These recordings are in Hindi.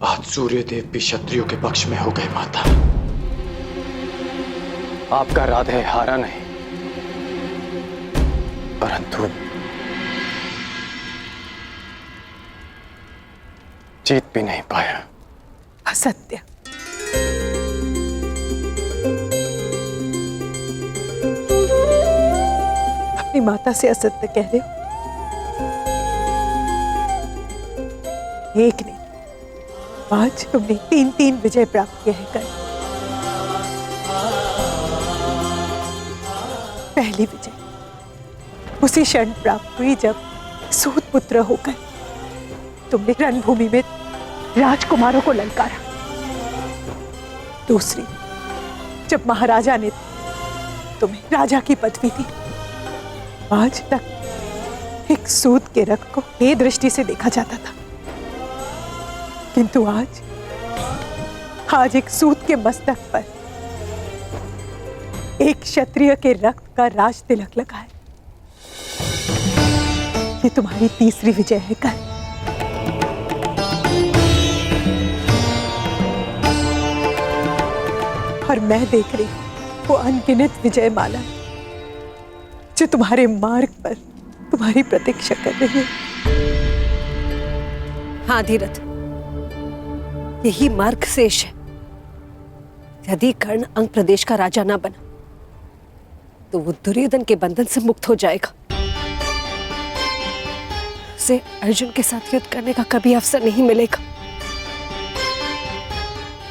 आज सूर्यदेव भी क्षत्रियों के पक्ष में हो गए माता। आपका राधे हारा नहीं, परंतु जीत भी नहीं पाया। असत्य। अपनी माता से असत्य कह रहे हो? एक नहीं, आज तुमने 3 विजय प्राप्त किए हैं। कल पहली विजय उसी क्षण प्राप्त हुई जब सूत पुत्र होकर तुमने रणभूमि में राजकुमारों को ललकारा। दूसरी, जब महाराजा ने तुम्हें राजा की पदवी दी। आज तक एक सूत के रक्त को हे दृष्टि से देखा जाता था, किंतु आज एक सूत के मस्तक पर एक क्षत्रिय के रक्त का राज तिलक लगा है। ये तुम्हारी तीसरी विजय है कल। और मैं देख रही हूं वो अनगिनत विजय माला जो तुम्हारे मार्ग पर तुम्हारी प्रतीक्षा कर रही है। हाँ धीरथ, यही मार्ग शेष है। यदि कर्ण अंग प्रदेश का राजा ना बना तो वो दुर्योधन के बंधन से मुक्त हो जाएगा। उसे अर्जुन के साथ युद्ध करने का कभी अवसर नहीं मिलेगा।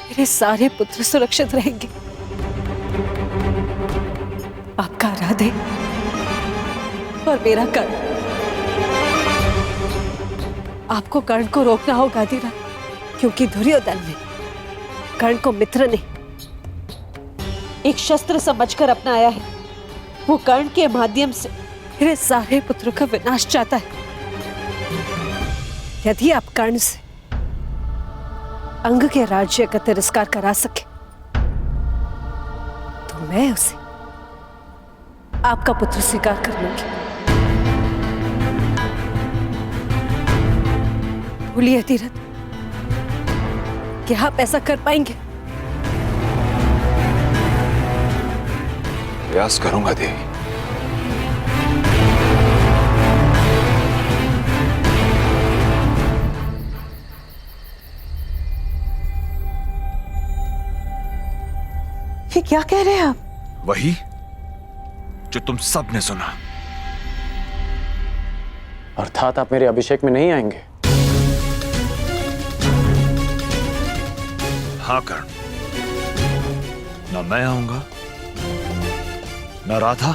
मेरे सारे पुत्र सुरक्षित रहेंगे। आपका राधे और मेरा कर्ण। आपको कर्ण को रोकना होगा धीरथ, क्योंकि दुर्योधन ने कर्ण को मित्र नहीं एक शस्त्र समझकर अपनाया है। वो कर्ण के माध्यम से मेरे सारे पुत्रों का विनाश चाहता है। यदि आप कर्ण से अंग के राज्य का तिरस्कार करा सके तो मैं उसे आपका पुत्र स्वीकार कर लूंगी। बोलिए धीरथ, क्या आप ऐसा कर पाएंगे? प्रयास करूंगा देवी। ये क्या कह रहे हैं आप? वही जो तुम सब ने सुना। अर्थात आप मेरे अभिषेक में नहीं आएंगे? हाँ कर्ण, ना मैं आऊंगा, ना राधा,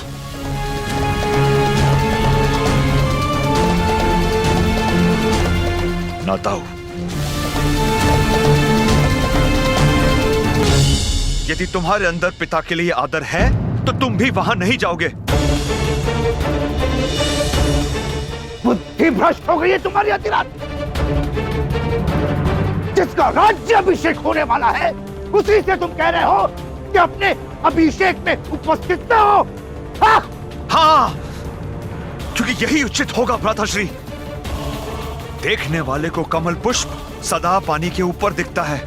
ना ताऊ। यदि तुम्हारे अंदर पिता के लिए आदर है तो तुम भी वहां नहीं जाओगे। बुद्धि भ्रष्ट हो गई है तुम्हारी अतिरात। जिसका राज्याभिषेक होने वाला है उसी से तुम कह रहे हो कि अपने अभिषेक में उपस्थित न हो। हाँ, क्योंकि यही उचित होगा भ्राताश्री। देखने वाले को कमल पुष्प सदा पानी के ऊपर दिखता है,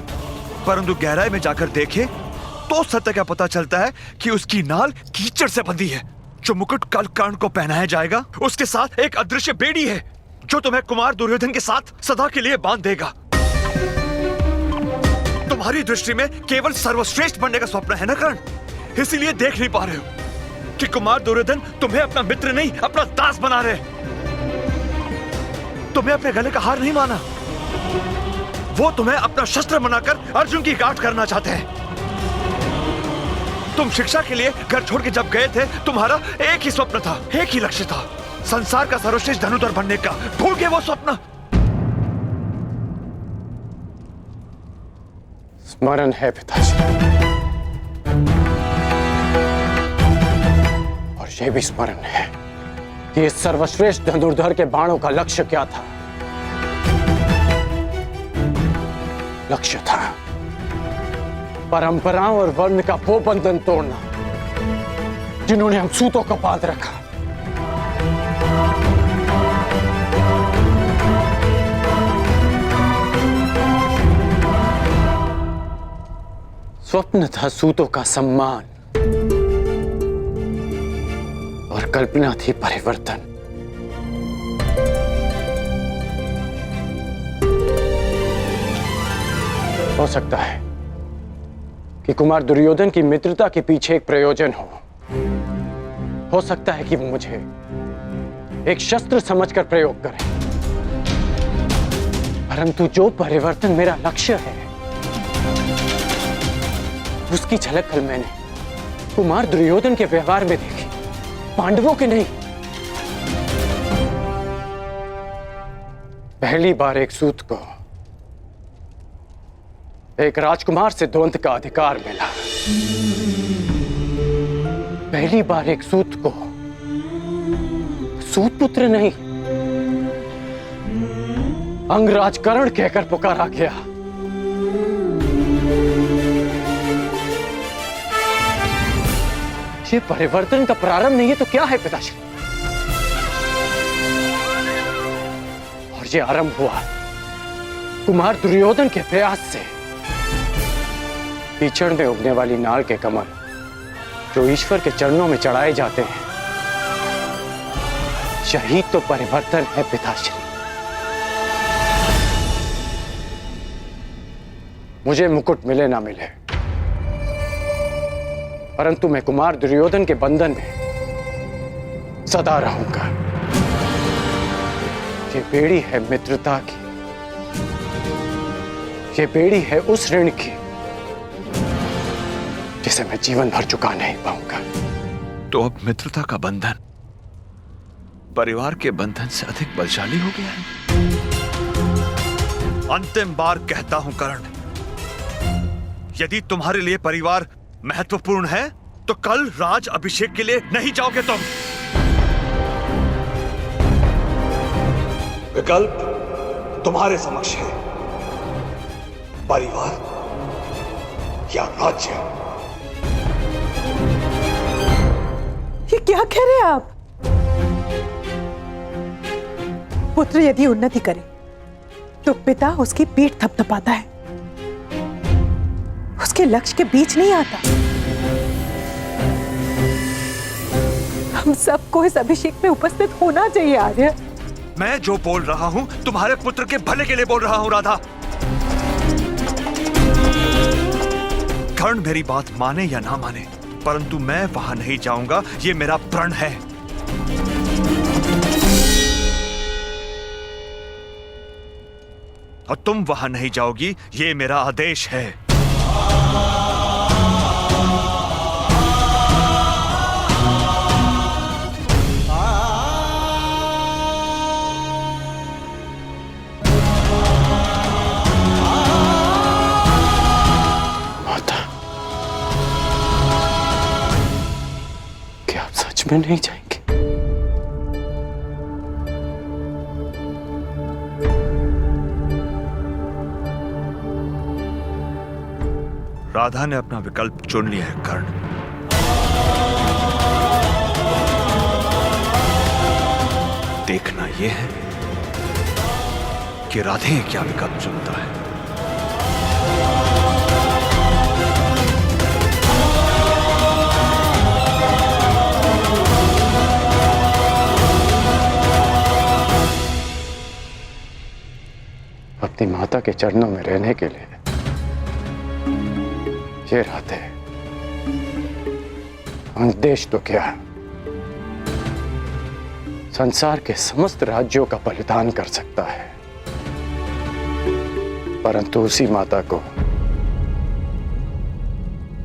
परंतु गहराई में जाकर देखे तो सत्य का पता चलता है कि उसकी नाल कीचड़ से बंधी है। जो मुकुट कल कर्ण को पहनाया जाएगा उसके साथ एक अदृश्य बेड़ी है जो तुम्हें कुमार दुर्योधन के साथ सदा के लिए बांध देगा। तुम्हारी दृष्टि में केवल सर्वश्रेष्ठ बनने का स्वप्न है ना कर्ण, इसीलिए देख नहीं पा रहे हो कि कुमार दुर्योधन तुम्हें अपना मित्र नहीं अपना दास बना रहे। तुम्हें अपने गले का हार नहीं माना, वो तुम्हें अपना शस्त्र बनाकर अर्जुन की गांठ करना चाहते हैं। तुम शिक्षा के लिए घर छोड़ के जब गए थे तुम्हारा एक ही स्वप्न था, एक ही लक्ष्य था, संसार का सर्वश्रेष्ठ धनुधर बनने का। भूल गए वो स्वप्न? स्मरण है पिताजी, और यह भी स्मरण है कि इस सर्वश्रेष्ठ धनुर्धर के बाणों का लक्ष्य क्या था। लक्ष्य था परंपराओं और वर्ण का वो बंधन तोड़ना जिन्होंने हम सूतों को बांध रखा। स्वप्न था सूतों का सम्मान और कल्पना थी परिवर्तन। हो सकता है कि कुमार दुर्योधन की मित्रता के पीछे एक प्रयोजन हो सकता है कि वो मुझे एक शस्त्र समझकर प्रयोग करे, परंतु जो परिवर्तन मेरा लक्ष्य है उसकी झलक कल मैंने कुमार दुर्योधन के व्यवहार में देखी, पांडवों के नहीं। पहली बार एक सूत को एक राजकुमार से द्वंद का अधिकार मिला। पहली बार एक सूत को सूत पुत्र नहीं, अंगराजकरण कहकर पुकारा गया। ये परिवर्तन का प्रारंभ नहीं है तो क्या है पिताश्री? और ये आरंभ हुआ कुमार दुर्योधन के प्रयास से। कीचड़ में उगने वाली नाल के कमल जो ईश्वर के चरणों में चढ़ाए जाते हैं, यही तो परिवर्तन है पिताश्री। मुझे मुकुट मिले ना मिले, परंतु मैं कुमार दुर्योधन के बंधन में सदा रहूंगा। ये बेड़ी है मित्रता की, ये बेड़ी है उस ऋण की जिसे मैं जीवन भर चुका नहीं पाऊंगा। तो अब मित्रता का बंधन परिवार के बंधन से अधिक बलशाली हो गया है। अंतिम बार कहता हूं कर्ण, यदि तुम्हारे लिए परिवार महत्वपूर्ण है तो कल राज अभिषेक के लिए नहीं जाओगे तुम। विकल्प तुम्हारे समक्ष है, परिवार या राज्य। ये क्या कह रहे हैं आप? पुत्र यदि उन्नति करे तो पिता उसकी पीठ थपथपाता है, उसके लक्ष्य के बीच नहीं आता। हम सबको इस अभिषेक में उपस्थित होना चाहिए आर्य। मैं जो बोल रहा हूं तुम्हारे पुत्र के भले के लिए बोल रहा हूं राधा। कर्ण मेरी बात माने या ना माने, परंतु मैं वहां नहीं जाऊंगा, ये मेरा प्रण है। और तुम वहां नहीं जाओगी, ये मेरा आदेश है। में नहीं जाएंगे? राधा ने अपना विकल्प चुन लिया है कर्ण। देखना यह है कि राधे क्या विकल्प चुनता है। अपनी माता के चरणों में रहने के लिए ये राधे देश तो क्या, संसार के समस्त राज्यों का बलिदान कर सकता है, परंतु उसी माता को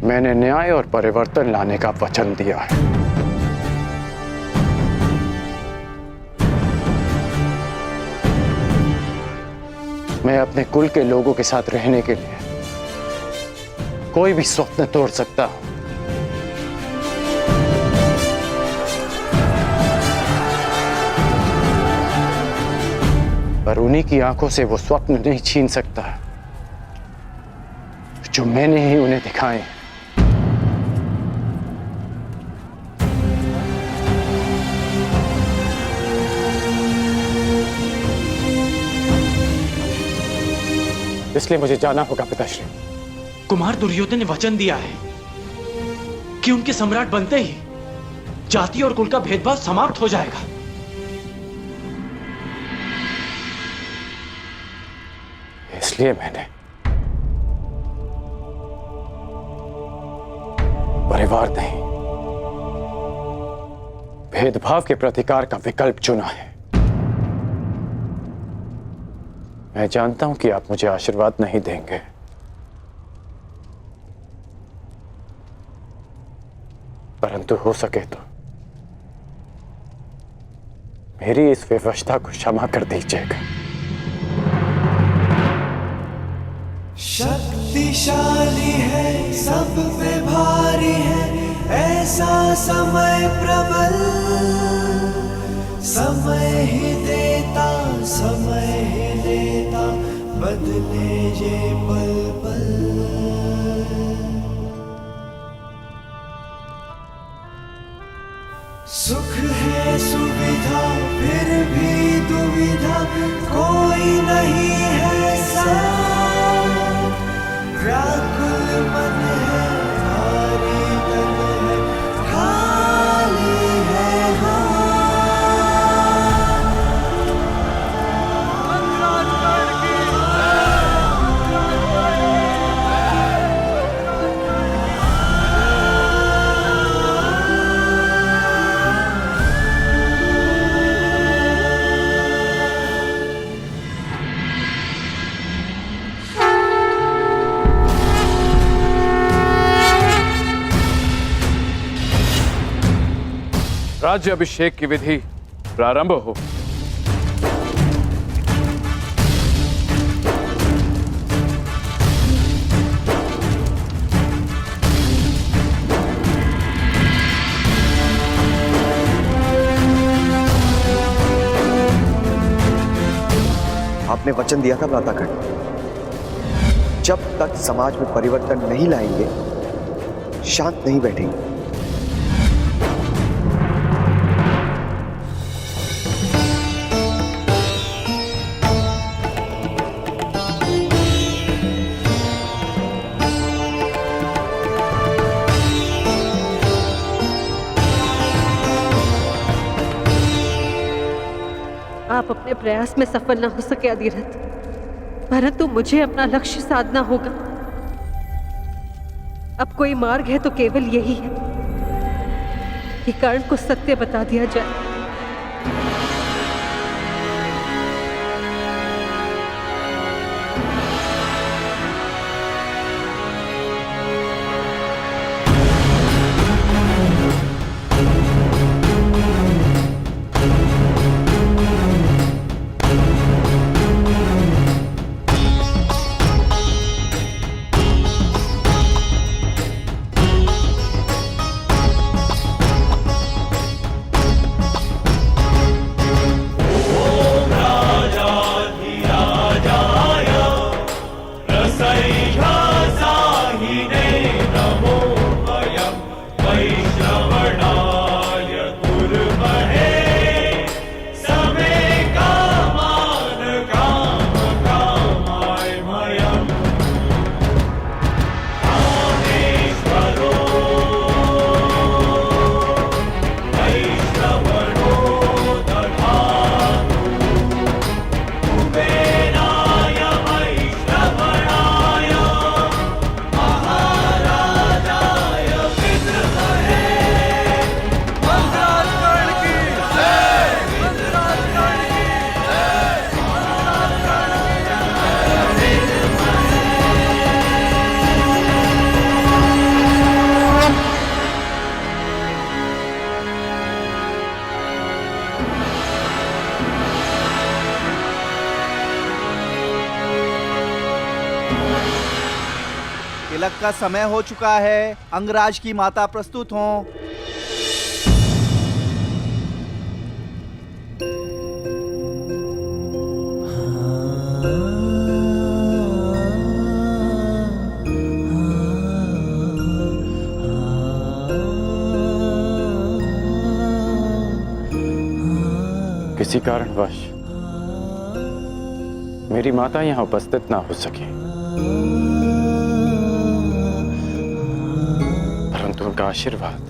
मैंने न्याय और परिवर्तन लाने का वचन दिया है। मैं अपने कुल के लोगों के साथ रहने के लिए कोई भी स्वप्न तोड़ सकता हूं, पर उन्हीं की आंखों से वो स्वप्न नहीं छीन सकता जो मैंने ही उन्हें दिखाए। इसलिए मुझे जाना होगा पिताश्री, कुमार दुर्योधन ने वचन दिया है कि उनके सम्राट बनते ही जाति और कुल का भेदभाव समाप्त हो जाएगा। इसलिए मैंने परिवार नहीं, भेदभाव के प्रतिकार का विकल्प चुना है। मैं जानता हूं कि आप मुझे आशीर्वाद नहीं देंगे, परंतु हो सके तो मेरी इस विवशता को क्षमा कर दीजिएगा। शक्तिशाली है, सब पे भारी है, ऐसा समय प्रबल, समय ही देता, समय ही लेता, बदले ये पल पल। सुख है सुविधा, फिर भी दुविधा, कोई नहीं है साथ, व्याकुल मन है, भारी तन है, खाली है हाथ। राज्य अभिषेक की विधि प्रारंभ हो। आपने वचन दिया था भ्रातागण, जब तक समाज में परिवर्तन नहीं लाएंगे शांत नहीं बैठेंगे। आप अपने प्रयास में सफल ना हो सके अधिरथ, परंतु मुझे अपना लक्ष्य साधना होगा। अब कोई मार्ग है तो केवल यही है कि कर्ण को सत्य बता दिया जाए। तिलक का समय हो चुका है, अंगराज की माता प्रस्तुत हों। किसी कारणवश मेरी माता यहां उपस्थित ना हो सकी, का आशीर्वाद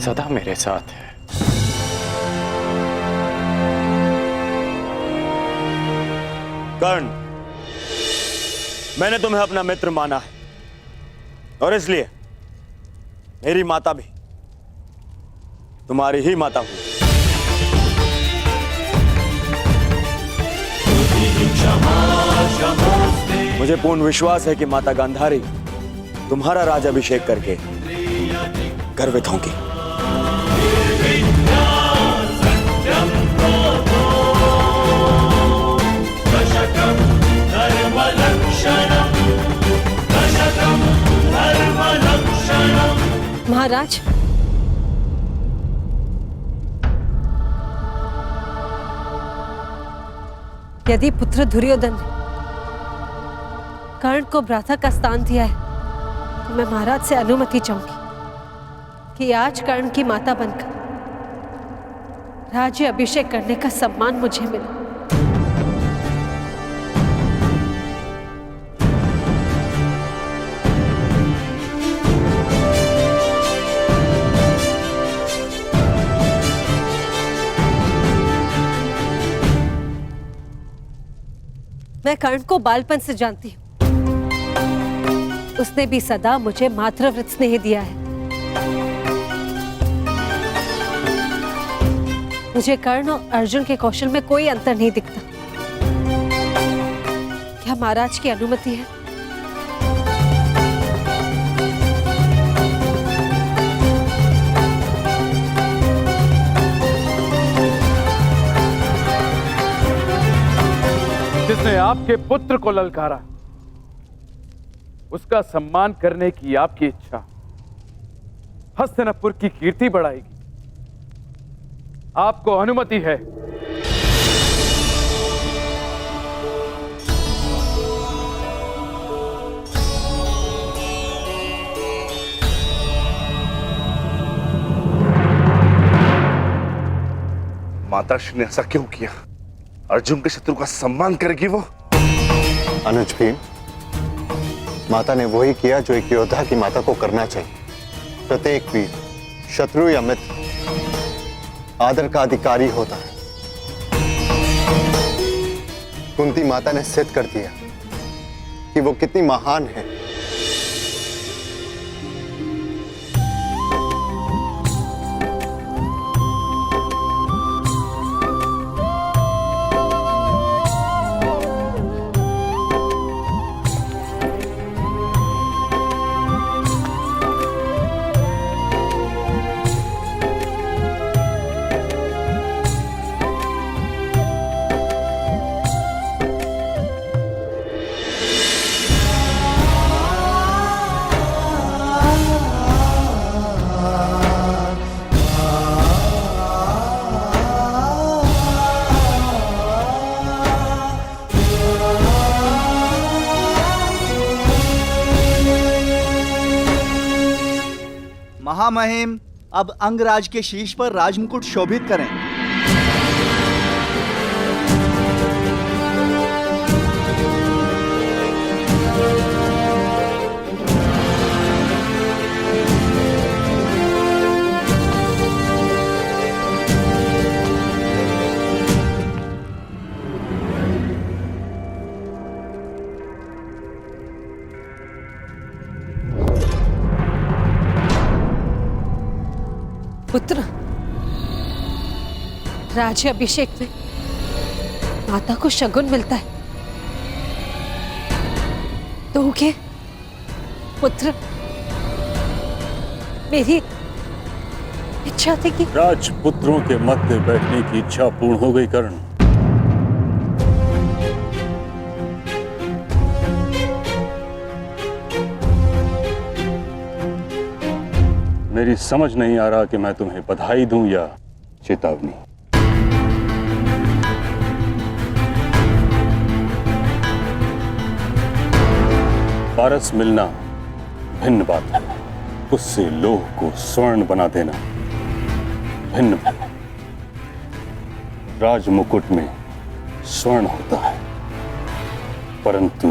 सदा मेरे साथ है। कर्ण, मैंने तुम्हें अपना मित्र माना है और इसलिए मेरी माता भी तुम्हारी ही माता हुई। मुझे पूर्ण विश्वास है कि माता गांधारी तुम्हारा राजाभिषेक करके गर्वित होंगी। महाराज, यदि पुत्र दुर्योधन ने कर्ण को भ्राता का स्थान दिया है तो मैं महाराज से अनुमति चाहूंगी कि आज कर्ण की माता बनकर राज्य अभिषेक करने का सम्मान मुझे मिले। मैं कर्ण को बालपन से जानती हूं। उसने भी सदा मुझे मातृव्रत स्नेह दिया है। मुझे कर्ण और अर्जुन के कौशल में कोई अंतर नहीं दिखता। क्या महाराज की अनुमति है? जिसने आपके पुत्र को ललकारा, उसका सम्मान करने की आपकी इच्छा हस्तिनापुर की कीर्ति बढ़ाएगी। आपको अनुमति है। माताश्री ने ऐसा क्यों किया? अर्जुन के शत्रु का सम्मान करेगी वो? अनुज भीम, माता ने वही किया जो एक योद्धा की माता को करना चाहिए। प्रत्येक वीर, शत्रु या मित्र, आदर का अधिकारी होता है। कुंती माता ने सिद्ध कर दिया कि वो कितनी महान है। महामहिम, अब अंगराज के शीश पर राजमुकुट शोभित करें। पुत्र, राज्य अभिषेक में माता को शगुन मिलता है। तो क्या पुत्र, मेरी इच्छा थी कि राजपुत्रों के मध्य बैठने की इच्छा पूर्ण हो गई। कर्ण, मेरी समझ नहीं आ रहा कि मैं तुम्हें बधाई दूं या चेतावनी। पारस मिलना भिन्न बात है, उससे लोह को स्वर्ण बना देना भिन्न बात है। राजमुकुट में स्वर्ण होता है, परंतु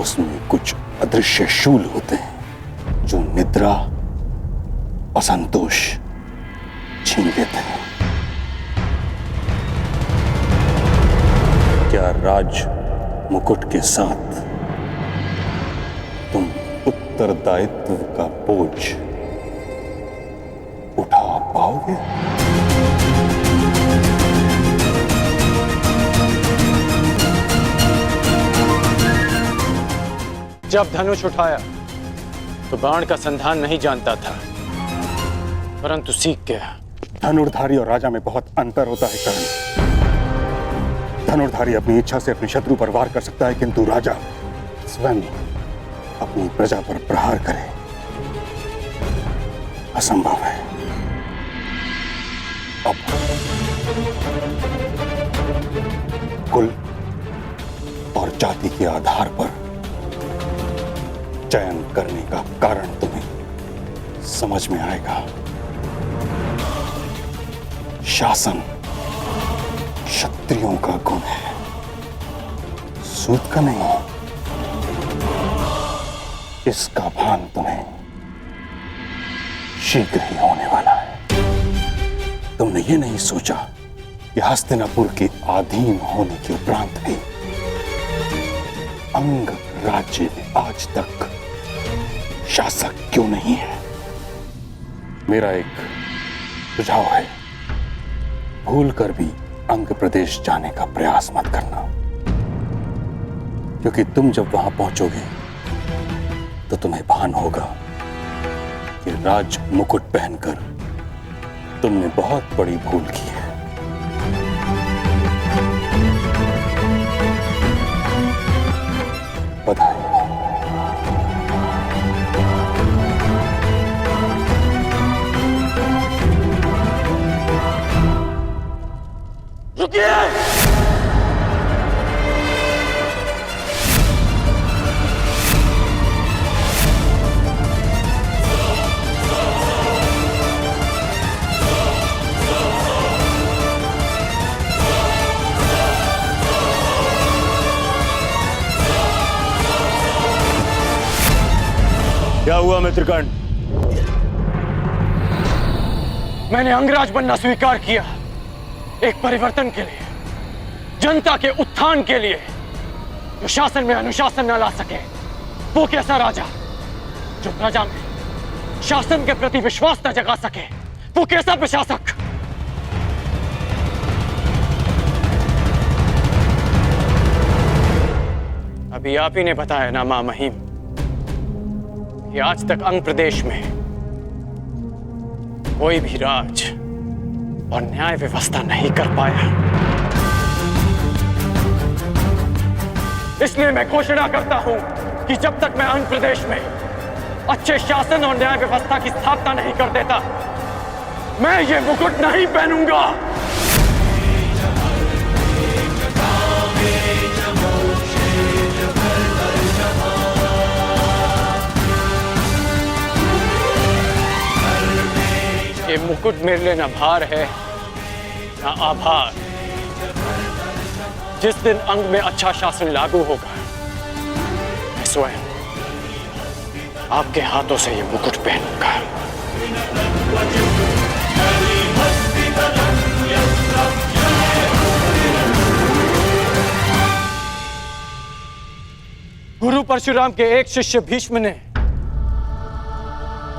उसमें कुछ अदृश्य शूल होते हैं जो निद्रा और संतोष छीन लेते हैं। क्या राज मुकुट के साथ तुम उत्तरदायित्व का बोझ उठा पाओगे? जब धनुष उठाया तो बाण का संधान नहीं जानता था, परंतु सीख गया। धनुर्धारी और राजा में बहुत अंतर होता है कर्ण। धनुर्धारी अपनी इच्छा से अपने शत्रु पर वार कर सकता है, किंतु राजा स्वयं अपनी प्रजा पर प्रहार करे असंभव है। अब कुल और जाति के आधार पर चयन करने का कारण तुम्हें समझ में आएगा। शासन क्षत्रियों का गुण है, सूत का नहीं। इसका भान तुम्हें शीघ्र ही होने वाला है। तुमने ये नहीं सोचा कि हस्तिनापुर के अधीन होने के उपरांत भी अंग राज्य में आज तक शासक क्यों नहीं है। मेरा एक सुझाव है, भूल कर भी अंग प्रदेश जाने का प्रयास मत करना, क्योंकि तुम जब वहां पहुंचोगे तो तुम्हें भान होगा कि राज मुकुट पहनकर तुमने बहुत बड़ी भूल की है। बधाई। रुकिए! क्या हुआ मित्रकर्ण? मैंने अंगराज बनना स्वीकार किया, एक परिवर्तन के लिए, जनता के उत्थान के लिए, जो शासन में अनुशासन न ला सके। वो कैसा राजा जो प्रजा में शासन के प्रति विश्वास न जगा सके? वो कैसा प्रशासक? अभी आप ही ने बताया ना मां महिम कि आज तक अंग प्रदेश में कोई भी राज और न्याय व्यवस्था नहीं कर पाया। इसलिए मैं घोषणा करता हूं कि जब तक मैं अंग प्रदेश में अच्छे शासन और न्याय व्यवस्था की स्थापना नहीं कर देता, मैं ये मुकुट नहीं पहनूंगा। ये मुकुट मेरे लिए न भार है न आभार। जिस दिन अंग में अच्छा शासन लागू होगा, मैं स्वयं आपके हाथों से ये मुकुट पहनूंगा। गुरु परशुराम के एक शिष्य भीष्म ने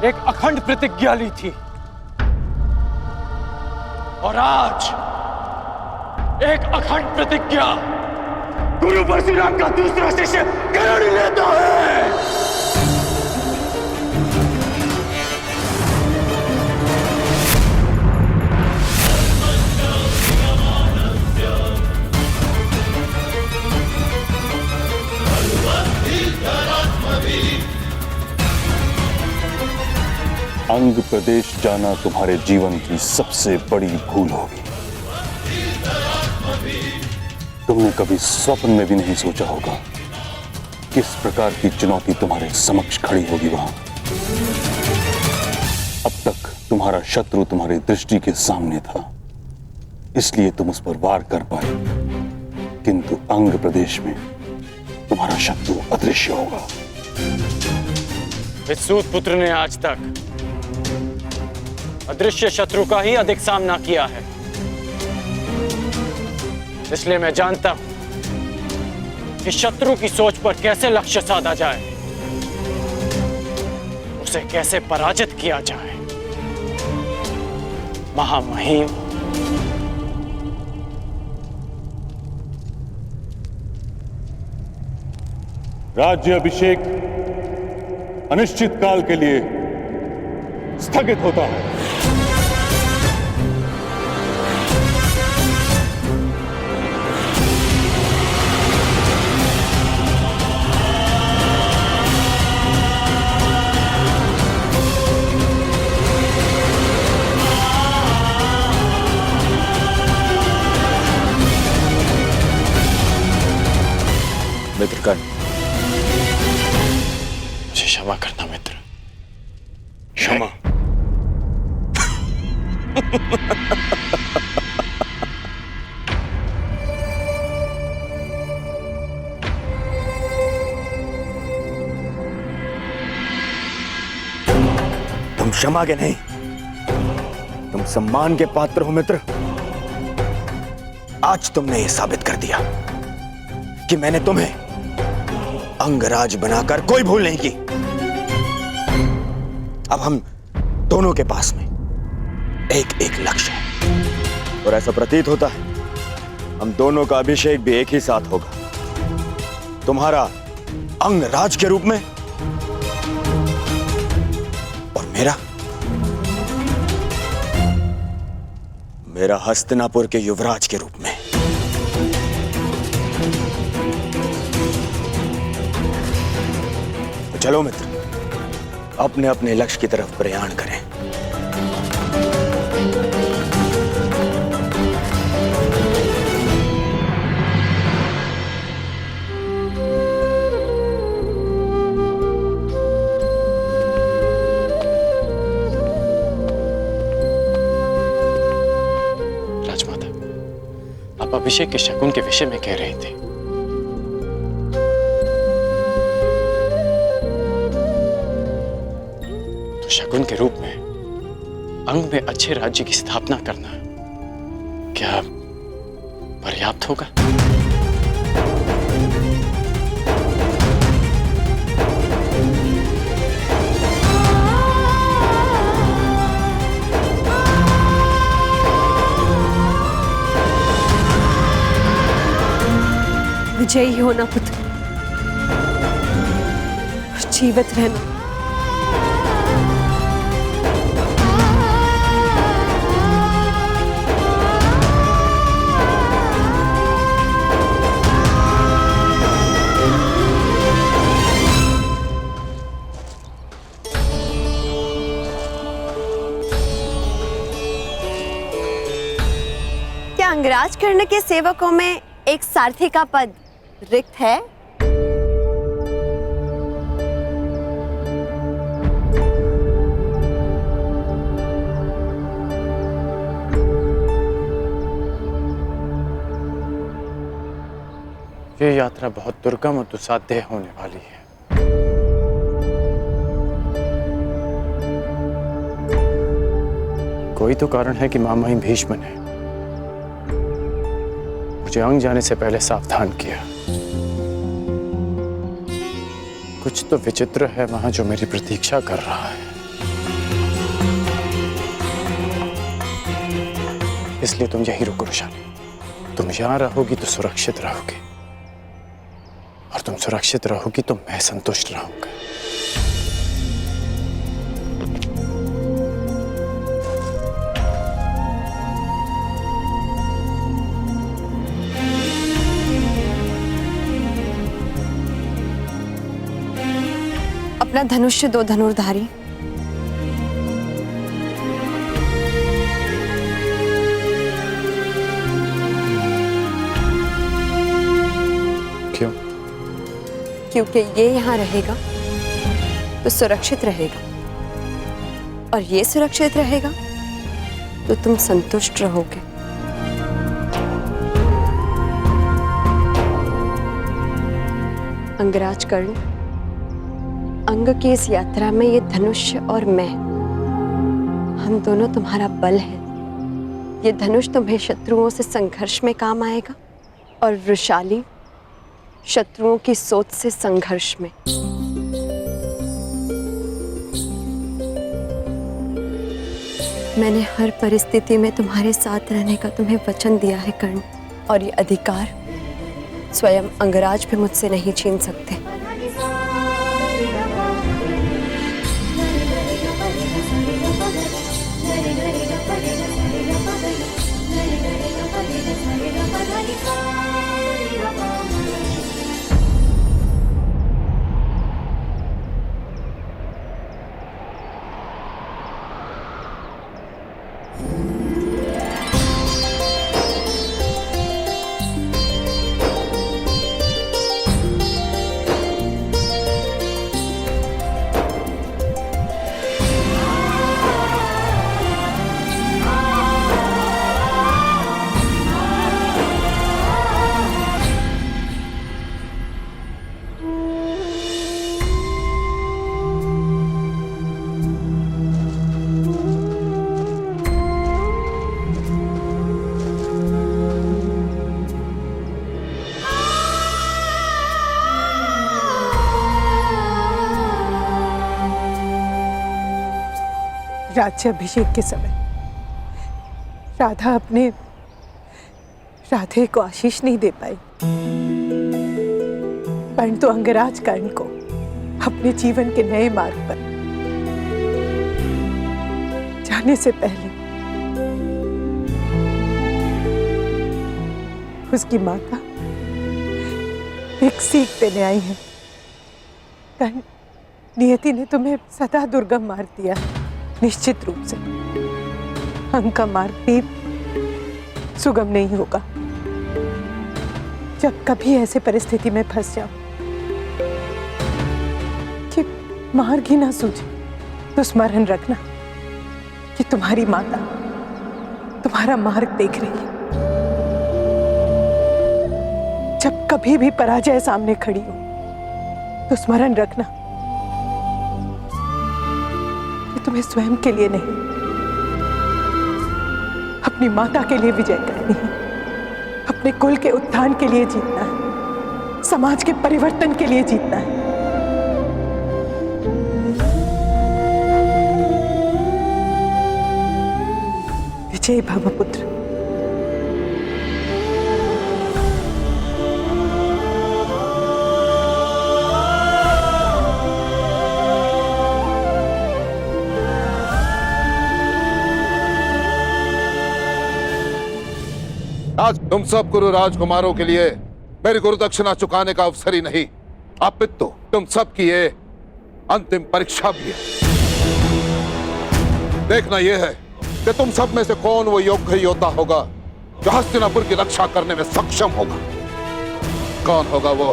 एक अखंड प्रतिज्ञा ली थी, और आज एक अखंड प्रतिज्ञा गुरु परशुराम का दूसरा शिष्य कर्ण लेता है। अंग प्रदेश जाना तुम्हारे जीवन की सबसे बड़ी भूल होगी। तुमने कभी स्वप्न में भी नहीं सोचा होगा किस प्रकार की चुनौती तुम्हारे समक्ष खड़ी होगी वहां। अब तक तुम्हारा शत्रु तुम्हारी दृष्टि के सामने था, इसलिए तुम उस पर वार कर पाए, किंतु अंग प्रदेश में तुम्हारा शत्रु अदृश्य होगा। इस सूत पुत्र ने आज तक अदृश्य शत्रु का ही अधिक सामना किया है, इसलिए मैं जानता हूं कि शत्रु की सोच पर कैसे लक्ष्य साधा जाए, उसे कैसे पराजित किया जाए। महामहिम राज्य अभिषेक अनिश्चित काल के लिए स्थगित होता है। मित्रगण, मुझे क्षमा करना मित्र, क्षमा। तुम क्षमा के नहीं, तुम सम्मान के पात्र हो मित्र। आज तुमने यह साबित कर दिया कि मैंने तुम्हें अंगराज बनाकर कोई भूल नहीं की। अब हम दोनों के पास में एक एक लक्ष्य है और ऐसा प्रतीत होता है हम दोनों का अभिषेक भी एक ही साथ होगा, तुम्हारा अंगराज के रूप में और मेरा हस्तिनापुर के युवराज के रूप में। तो चलो मित्र, अपने अपने लक्ष्य की तरफ प्रयाण करें। राजमाता, आप अभिषेक के शकुन के विषय में कह रहे थे। शकुन के रूप में अंग में अच्छे राज्य की स्थापना करना क्या पर्याप्त होगा? विजयी होना पुत्र, जीवित रहना। क्या अंगराज कर्ण के सेवकों में एक सारथी का पद रिक्त है? ये यात्रा बहुत दुर्गम और दुस्साध्य होने वाली है। कोई तो कारण है कि महामहिम भीष्म ने मुझे अंग जाने से पहले सावधान किया। कुछ तो विचित्र है वहां जो मेरी प्रतीक्षा कर रहा है, इसलिए तुम यही रुको रुशाली। तुम यहां रहोगी तो सुरक्षित रहोगी, और तुम सुरक्षित रहोगी तो मैं संतुष्ट रहूंगा। अपना धनुष्य दो धनुर्धारी। क्यों? क्योंकि ये यहां रहेगा तो सुरक्षित रहेगा, और ये सुरक्षित रहेगा तो तुम संतुष्ट रहोगे। अंगराज कर्ण, अंग की इस यात्रा में ये धनुष और मैं, हम दोनों तुम्हारा बल है। ये धनुष तुम्हें शत्रुओं से संघर्ष में काम आएगा और वृषाली शत्रुओं की सोच से संघर्ष में। मैंने हर परिस्थिति में तुम्हारे साथ रहने का तुम्हें वचन दिया है कर्ण, और ये अधिकार स्वयं अंगराज भी मुझसे नहीं छीन सकते। राज्याभिषेक के समय राधा अपने राधे को आशीष नहीं दे पाई, परंतु अंगराज कर्ण को अपने जीवन के नए मार्ग पर जाने से पहले उसकी माता एक सीख देने आई है। कर्ण, नियति ने तुम्हें सदा दुर्गम मार्ग दिया है। निश्चित रूप से अंग का मार्ग भी सुगम नहीं होगा। जब कभी ऐसे परिस्थिति में फंस जाओ कि मार्ग ही ना सूझे, तो स्मरण रखना कि तुम्हारी माता तुम्हारा मार्ग देख रही है। जब कभी भी पराजय सामने खड़ी हो, तो स्मरण रखना तुम्हें स्वयं के लिए नहीं, अपनी माता के लिए विजय करनी है। अपने कुल के उत्थान के लिए जीतना है, समाज के परिवर्तन के लिए जीतना है। विजयी भव पुत्र। आज तुम सब गुरु राजकुमारों के लिए मेरी गुरु दक्षिणा चुकाने का अवसर ही नहीं, अपितु तुम सब की ये अंतिम परीक्षा भी है। देखना यह है कि तुम सब में से कौन वो योग्य योद्धा होगा जो हस्तिनापुर की रक्षा करने में सक्षम होगा। कौन होगा वो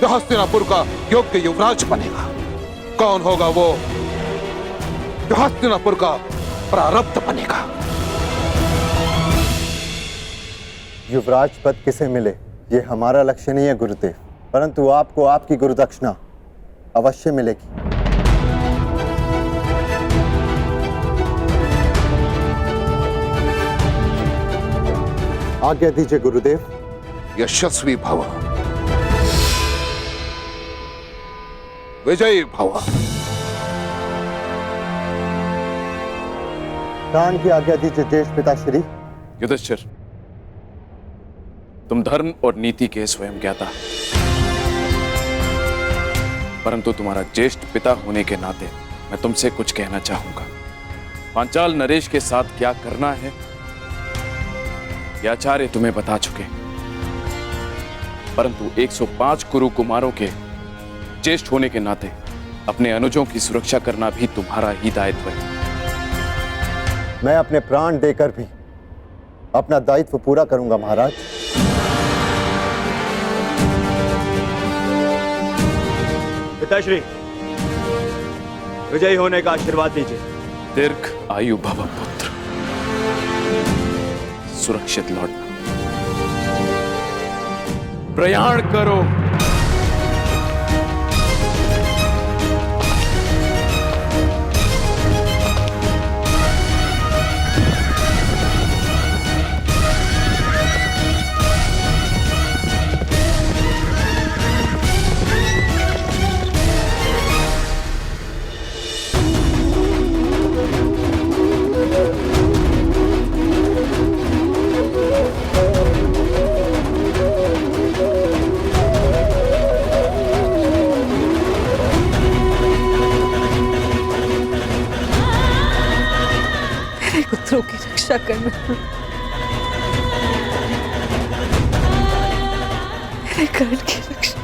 जो हस्तिनापुर का योग्य युवराज बनेगा। कौन होगा वो जो हस्तिनापुर का प्रारब्ध बनेगा। युवराज पद किसे मिले ये हमारा लक्ष्य नहीं है गुरुदेव, परंतु आपको आपकी गुरुदक्षिणा अवश्य मिलेगी। आज्ञा दीजिए गुरुदेव। यशस्वी भव, विजयी भव। प्राण की आज्ञा दीजिए ज्येष्ठ पिताश्री। युधिष्ठिर, तुम धर्म और नीति के स्वयं ज्ञाता, परंतु तुम्हारा ज्येष्ठ पिता होने के नाते मैं तुमसे कुछ कहना चाहूंगा। पांचाल नरेश के साथ क्या करना है ये आचार्य तुम्हें बता चुके, परंतु 105 कुरु कुमारों के ज्येष्ठ होने के नाते अपने अनुजों की सुरक्षा करना भी तुम्हारा ही दायित्व है। मैं अपने प्राण देकर भी अपना दायित्व पूरा करूंगा महाराज। पिताश्री, विजयी होने का आशीर्वाद दीजिए। दीर्घ आयु भव पुत्र, सुरक्षित लौटना। प्रयाण करो। रक्षा करना, मेरे कर्ण की रक्षा।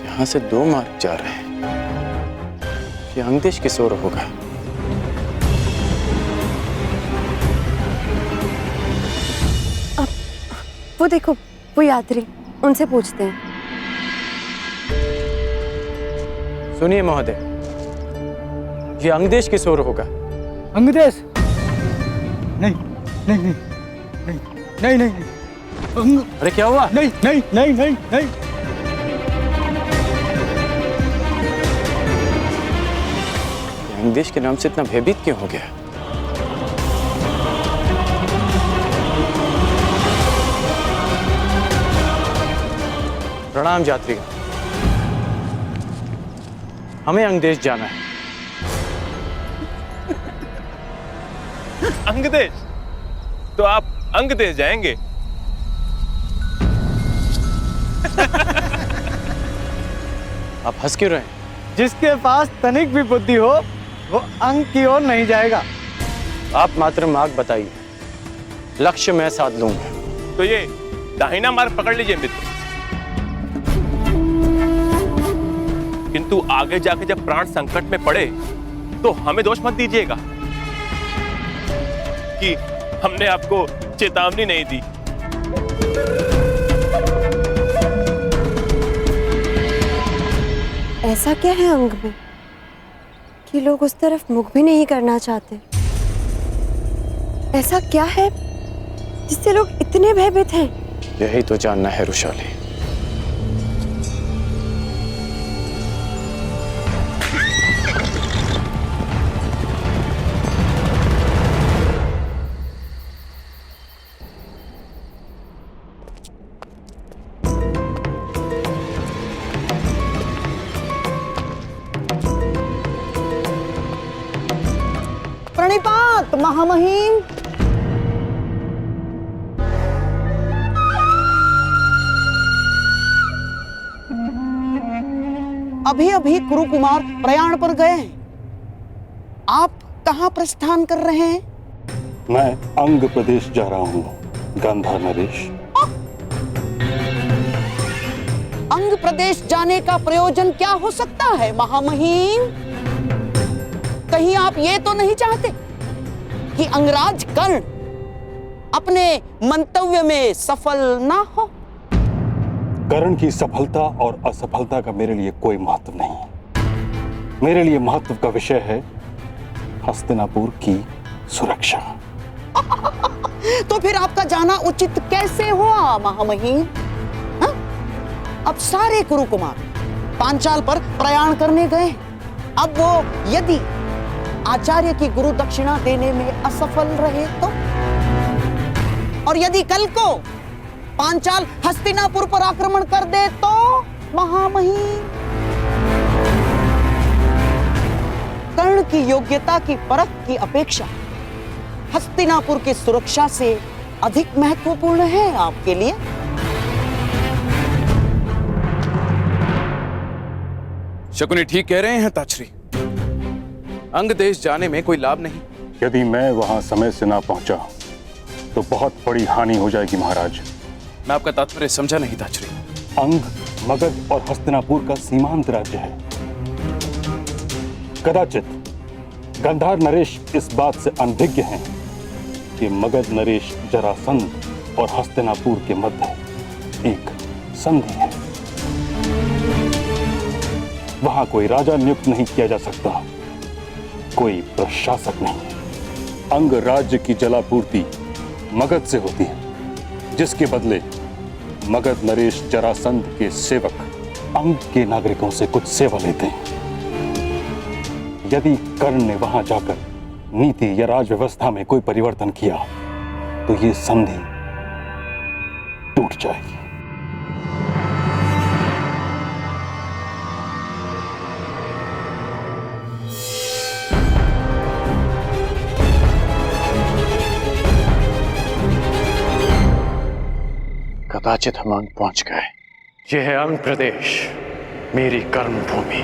यहां से 2 मार्ग जा रहे हैं। ये अंगदेश किशोर होगा। वो देखो, वो यात्री, उनसे पूछते हैं। सुनिए महोदय, ये अंगदेश किशोर होगा। अंगदेश? नहीं नहीं नहीं नहीं नहीं नहीं अरे क्या हुआ? नहीं नहीं नहीं नहीं नहीं। अंगदेश के नाम से इतना भयभीत क्यों हो गया? प्रणाम यात्रीगण, हमें अंगदेश जाना है। अंगदेश? तो आप अंगदेश जाएंगे? आप हंस क्यों रहे हैं? जिसके पास तनिक भी बुद्धि हो वो अंग की ओर नहीं जाएगा। आप मात्र मार्ग बताइए, लक्ष्य मैं साध लूंगा। तो ये दाहिना मार्ग पकड़ लीजिए मित्र, किंतु आगे जाके जब प्राण संकट में पड़े तो हमें दोष मत दीजिएगा कि हमने आपको चेतावनी नहीं दी। ऐसा क्या है अंग में कि लोग उस तरफ मुख भी नहीं करना चाहते? ऐसा क्या है जिससे लोग इतने भयभीत हैं? यही तो जानना है रुशाली। प्रणिपात महामहिम। अभी अभी कुरुकुमार प्रयाण पर गए हैं। आप कहाँ प्रस्थान कर रहे हैं? मैं अंग प्रदेश जा रहा हूँ गांधार नरेश। अंग प्रदेश जाने का प्रयोजन क्या हो सकता है महामहिम? कहीं आप ये तो नहीं चाहते कि अंगराज कर्ण अपने मंतव्य में सफल ना हो? कर्ण की सफलता और असफलता का मेरे लिए कोई महत्व नहीं। मेरे लिए महत्व का विषय है हस्तिनापुर की सुरक्षा। तो फिर आपका जाना उचित कैसे हुआ महामहिम? हाँ? अब सारे कुरुकुमार पांचाल पर प्रयाण करने गए। अब वो यदि आचार्य की गुरु दक्षिणा देने में असफल रहे तो, और यदि कल को पांचाल हस्तिनापुर पर आक्रमण कर दे तो महामहिम? कर्ण की योग्यता की परख की अपेक्षा हस्तिनापुर की सुरक्षा से अधिक महत्वपूर्ण है आपके लिए? शकुनी ठीक कह रहे हैं ताछरी। अंग देश जाने में कोई लाभ नहीं। यदि मैं वहां समय से ना पहुंचा तो बहुत बड़ी हानि हो जाएगी महाराज। मैं आपका तात्पर्य समझा नहीं ताछरी। अंग, मगध और हस्तिनापुर का सीमांत राज्य है। कदाचित गांधार नरेश इस बात से अनभिज्ञ हैं कि मगध नरेश जरासंध और हस्तिनापुर के मध्य एक संधि है। वहां कोई राजा नियुक्त नहीं किया जा सकता, कोई प्रशासक नहीं। अंग राज्य की जलापूर्ति मगध से होती है, जिसके बदले मगध नरेश जरासंध के सेवक अंग के नागरिकों से कुछ सेवा लेते हैं। यदि कर्ण ने वहां जाकर नीति या राज व्यवस्था में कोई परिवर्तन किया तो ये संधि टूट जाएगी। कदाचित हम अंग पहुंच गए। यह है अंग प्रदेश, मेरी कर्म भूमि।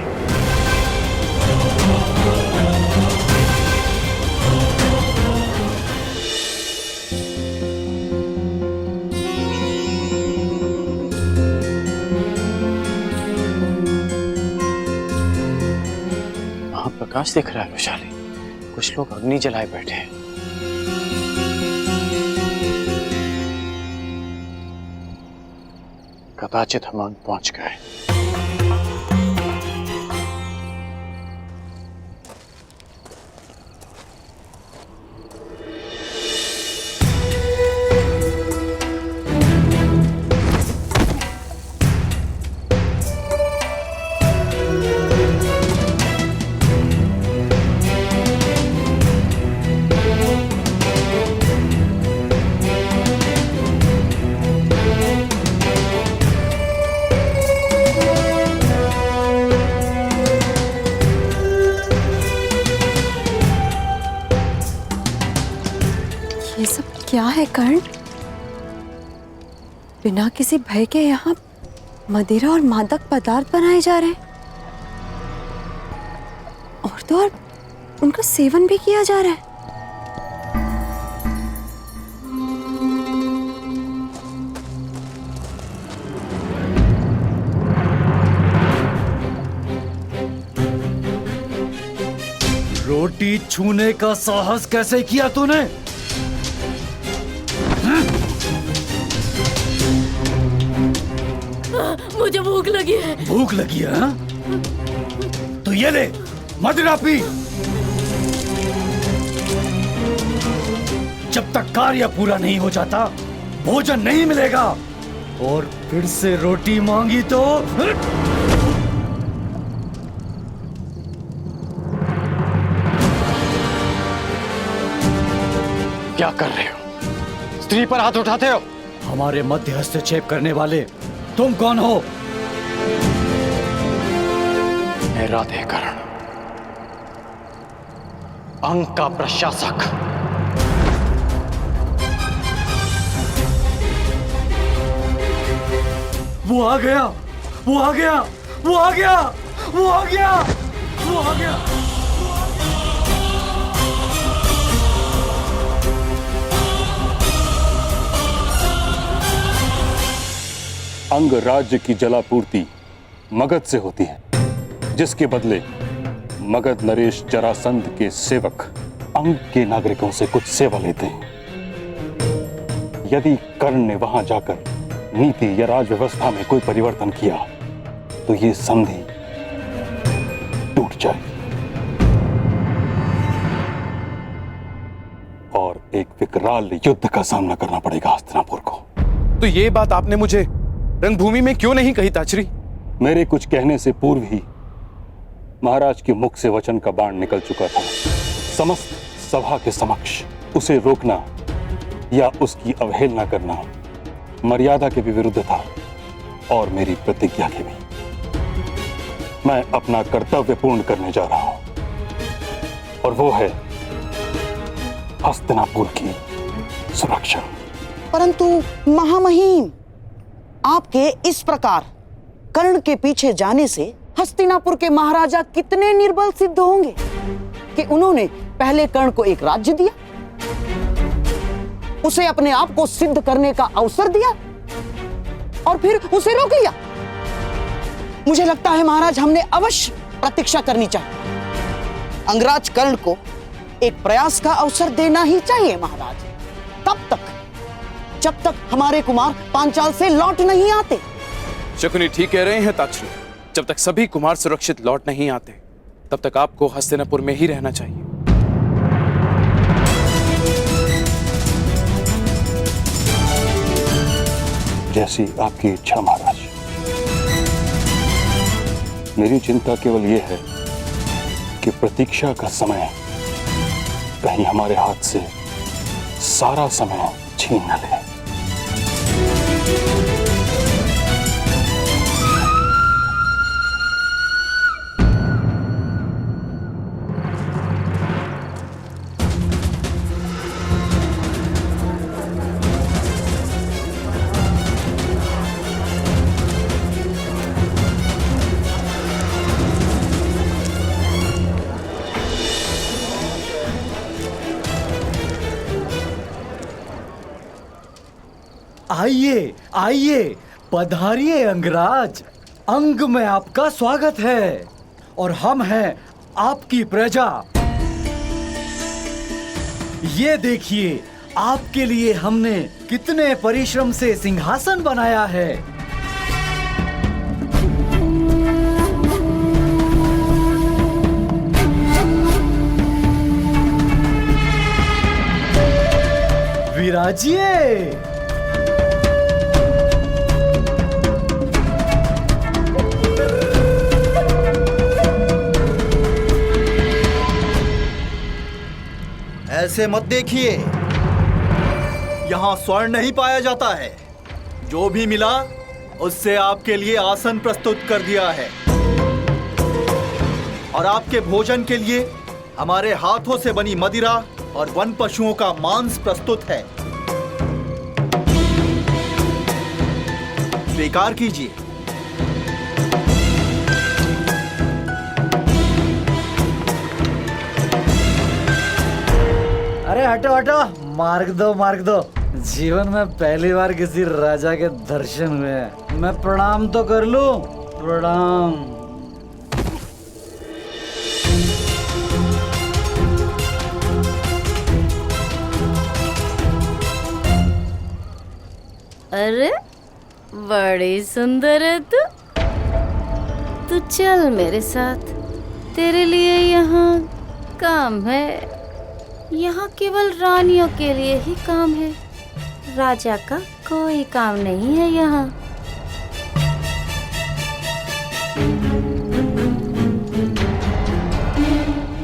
वहां प्रकाश दिख रहा है वैशाली, कुछ लोग अग्नि जलाए बैठे हैं। कदाचित हम अंग पहुंच गए। ये सब क्या है कर्ण? बिना किसी भय के यहाँ मदिरा और मादक पदार्थ बनाए जा रहे हैं और तो और उनका सेवन भी किया जा रहा है। रोटी छूने का साहस कैसे किया तूने? मुझे भूख लगी है। भूख लगी है हाँ? तो ये ले मदिरा पी। जब तक कार्य पूरा नहीं हो जाता भोजन नहीं मिलेगा। और फिर से रोटी मांगी तो क्या कर रहे हो? स्त्री पर हाथ उठाते हो? हमारे मध्य हस्तक्षेप करने वाले तुम कौन हो? मैं राधेकरण, अंग का प्रशासक। वो आ गया, वो आ गया, वो आ गया, वो आ गया, वो आ गया। अंग राज्य की जलापूर्ति मगध से होती है, जिसके बदले मगध नरेश जरासंध के सेवक अंग के नागरिकों से कुछ सेवा लेते हैं। यदि कर्ण ने वहां जाकर नीति या राज व्यवस्था में कोई परिवर्तन किया तो ये संधि टूट जाएगी और एक विकराल युद्ध का सामना करना पड़ेगा हस्तिनापुर को। तो ये बात आपने मुझे रणभूमि में क्यों नहीं कही ताचरी? मेरे कुछ कहने से पूर्व ही महाराज के मुख से वचन का बाण निकल चुका था। समस्त सभा के समक्ष उसे रोकना या उसकी अवहेलना करना मर्यादा के भी विरुद्ध था और मेरी प्रतिज्ञा के भी। मैं अपना कर्तव्य पूर्ण करने जा रहा हूं और वो है हस्तिनापुर की सुरक्षा। परंतु महामहिम, आपके इस प्रकार कर्ण के पीछे जाने से हस्तिनापुर के महाराजा कितने निर्बल सिद्ध होंगे कि उन्होंने पहले कर्ण को एक राज्य दिया, उसे अपने आप को सिद्ध करने का अवसर दिया और फिर उसे रोक लिया। मुझे लगता है महाराज, हमने अवश्य प्रतीक्षा करनी चाहिए। अंगराज कर्ण को एक प्रयास का अवसर देना ही चाहिए महाराज, तब तक जब तक हमारे कुमार पांचाल से लौट नहीं आते। शकुनी ठीक कह रहे हैं ताचरी। जब तक सभी कुमार सुरक्षित लौट नहीं आते तब तक आपको हस्तिनापुर में ही रहना चाहिए। जैसी आपकी इच्छा महाराज। मेरी चिंता केवल यह है कि प्रतीक्षा का समय कहीं हमारे हाथ से सारा समय छीन न ले। आइए आइए, पधारिए अंगराज। अंग में आपका स्वागत है और हम हैं आपकी प्रजा। ये देखिए, आपके लिए हमने कितने परिश्रम से सिंहासन बनाया है। विराजिए। ऐसे मत देखिए, यहाँ स्वर्ण नहीं पाया जाता है। जो भी मिला उससे आपके लिए आसन प्रस्तुत कर दिया है और आपके भोजन के लिए हमारे हाथों से बनी मदिरा और वन पशुओं का मांस प्रस्तुत है। स्वीकार कीजिए। अरे हटो हटो, मार्ग दो मार्ग दो। जीवन में पहली बार किसी राजा के दर्शन हुए हैं। मैं प्रणाम तो कर लूं। प्रणाम। अरे बड़ी सुंदर है तू चल मेरे साथ। तेरे लिए यहाँ काम है। यहाँ केवल रानियों के लिए ही काम है, राजा का कोई काम नहीं है यहाँ।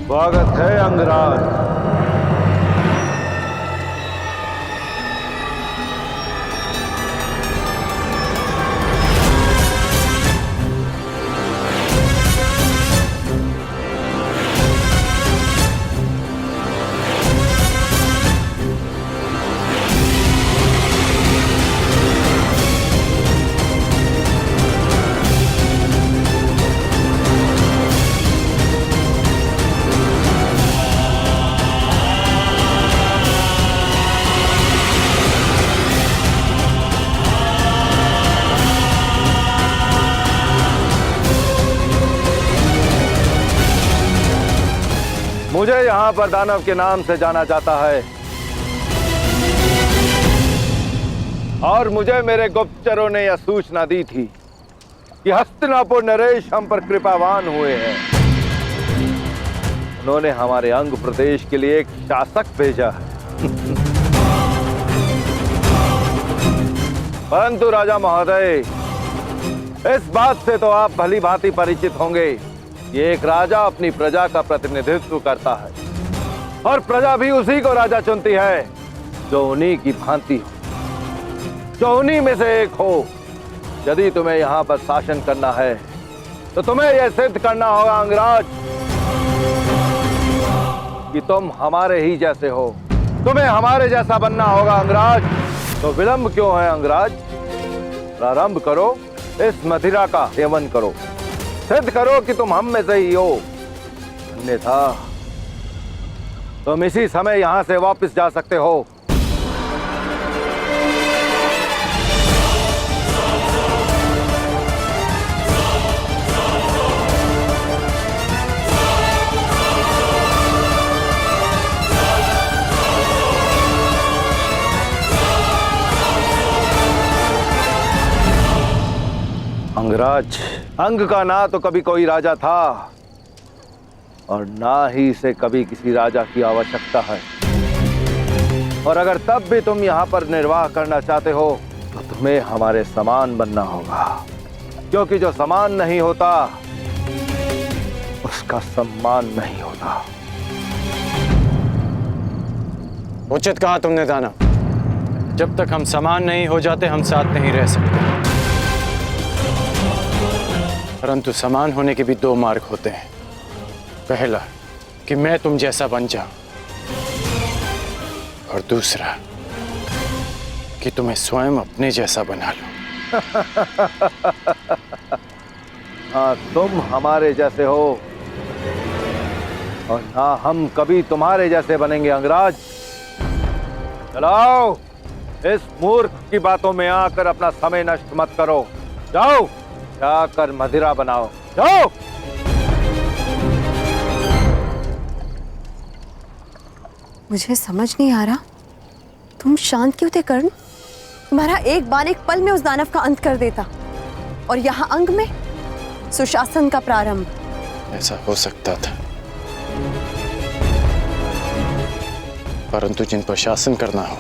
स्वागत है अंगराज। मुझे यहाँ पर दानव के नाम से जाना जाता है और मुझे मेरे गुप्तचरों ने यह सूचना दी थी कि हस्तिनापुर नरेश हम पर कृपावान हुए हैं। उन्होंने हमारे अंग प्रदेश के लिए एक शासक भेजा है। परंतु राजा महोदय, इस बात से तो आप भली भांति परिचित होंगे, ये एक राजा अपनी प्रजा का प्रतिनिधित्व करता है और प्रजा भी उसी को राजा चुनती है जो उन्हीं की भांति हो, जो उन्हीं में से एक हो। यदि तुम्हें यहाँ पर शासन करना है तो तुम्हें यह सिद्ध करना होगा अंगराज कि तुम हमारे ही जैसे हो। तुम्हें हमारे जैसा बनना होगा अंगराज। तो विलंब क्यों है अंगराज? प्रारंभ करो, इस मदिरा का सेवन करो, सिद्ध करो कि तुम हम में से ही हो। अन्यथा तुम इसी समय यहां से वापस जा सकते हो। अंगराज, अंग का ना तो कभी कोई राजा था और ना ही इसे कभी किसी राजा की आवश्यकता है। और अगर तब भी तुम यहाँ पर निर्वाह करना चाहते हो तो तुम्हें हमारे समान बनना होगा, क्योंकि जो समान नहीं होता उसका सम्मान नहीं होता। उचित कहा तुमने दानव। जब तक हम समान नहीं हो जाते हम साथ नहीं रह सकते। परंतु समान होने के भी दो मार्ग होते हैं। पहला कि मैं तुम जैसा बन जाऊं और दूसरा कि तुम्हें स्वयं अपने जैसा बना लूं। हाँ, तुम हमारे जैसे हो और ना हम कभी तुम्हारे जैसे बनेंगे अंगराज। चलाओ, इस मूर्ख की बातों में आकर अपना समय नष्ट मत करो। जाओ, जाकर मदिरा बनाओ, जाओ। मुझे समझ नहीं आ रहा, तुम शांत क्यों थे कर्ण? तुम्हारा एक बार एक पल में उस दानव का अंत कर देता, और यहाँ अंग में सुशासन का प्रारंभ। ऐसा हो सकता था, परंतु जिन पर शासन करना हो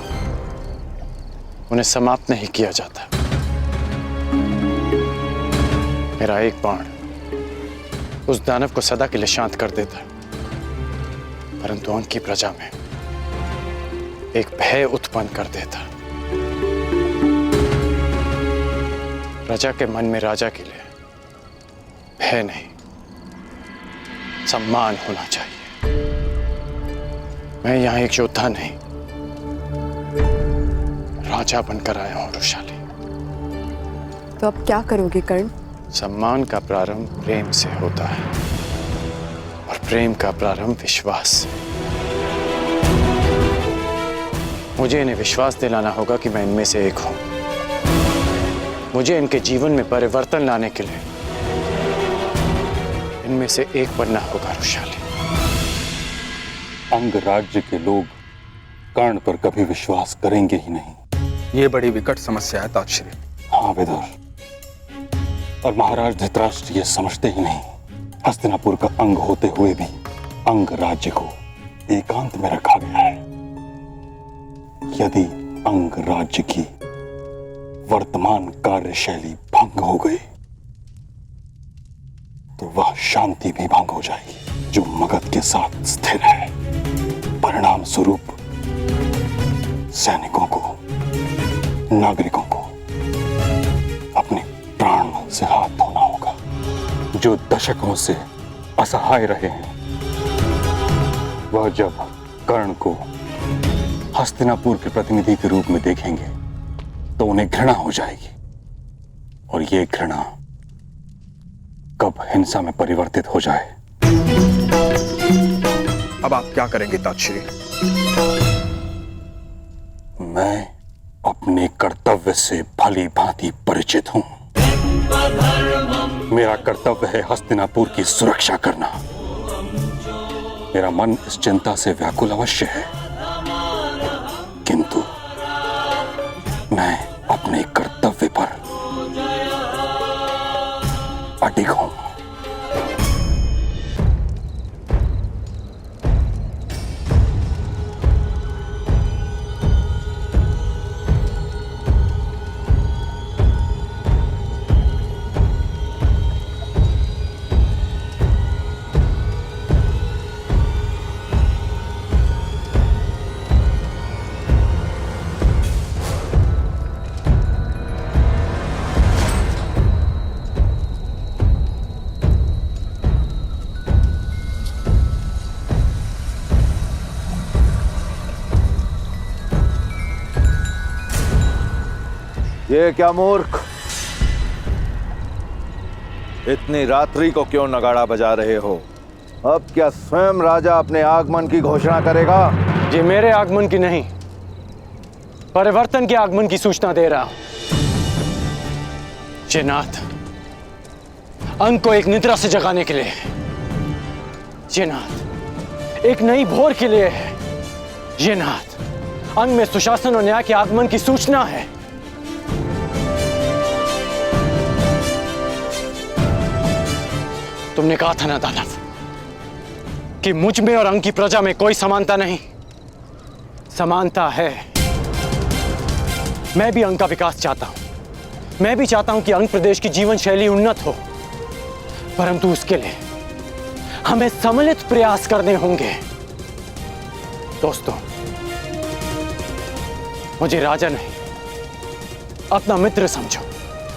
उन्हें समाप्त नहीं किया जाता। मेरा एक बाण उस दानव को सदा के लिए शांत कर देता, परंतु अंक की प्रजा में एक भय उत्पन्न कर देता। प्रजा के मन में राजा के लिए भय नहीं, सम्मान होना चाहिए। मैं यहां एक योद्धा नहीं, राजा बनकर आया हूं रुशाली। तो अब क्या करोगे कर्ण? सम्मान का प्रारंभ प्रेम से होता है, और प्रेम का प्रारंभ विश्वास से। मुझे इन्हें विश्वास दिलाना होगा कि मैं इनमें से एक हूं। मुझे इनके जीवन में परिवर्तन लाने के लिए इनमें से एक बनना होगा रुशाली। अंग राज्य के लोग कर्ण पर कभी विश्वास करेंगे ही नहीं। ये बड़ी विकट समस्या है ताक्षरी। हाँ विदुर, और महाराज धृतराष्ट्र ये समझते ही नहीं, हस्तिनापुर का अंग होते हुए भी अंग राज्य को एकांत में रखा गया है। यदि अंग राज्य की वर्तमान कार्यशैली भंग हो गई तो वह शांति भी भंग हो जाएगी जो मगध के साथ स्थिर है। परिणाम स्वरूप सैनिकों को, नागरिकों को अपने प्राण से हाथ धोना होगा। जो दशकों से असहाय रहे हैं, वह जब कर्ण को हस्तिनापुर के प्रतिनिधि के रूप में देखेंगे तो उन्हें घृणा हो जाएगी, और ये घृणा कब हिंसा में परिवर्तित हो जाए। अब आप क्या करेंगे ताक्षरी? मैं अपने कर्तव्य से भली भांति परिचित हूं। मेरा कर्तव्य है हस्तिनापुर की सुरक्षा करना। मेरा मन इस चिंता से व्याकुल अवश्य है, किंतु मैं अपने कर्तव्य पर अडिग हूं। ये क्या मूर्ख, इतनी रात्रि को क्यों नगाड़ा बजा रहे हो? अब क्या स्वयं राजा अपने आगमन की घोषणा करेगा? ये मेरे आगमन की नहीं, परिवर्तन के आगमन की सूचना दे रहा हूं। ये नाथ अंग को एक निद्रा से जगाने के लिए है। ये नाथ एक नई भोर के लिए है। ये नाथ अंग में सुशासन और न्याय के आगमन की सूचना है। तुमने कहा था ना दानव कि मुझ में और अंग की प्रजा में कोई समानता नहीं। समानता है। मैं भी अंग का विकास चाहता हूं। मैं भी चाहता हूं कि अंग प्रदेश की जीवन शैली उन्नत हो, परंतु उसके लिए हमें सम्मिलित प्रयास करने होंगे। दोस्तों, मुझे राजा नहीं, अपना मित्र समझो,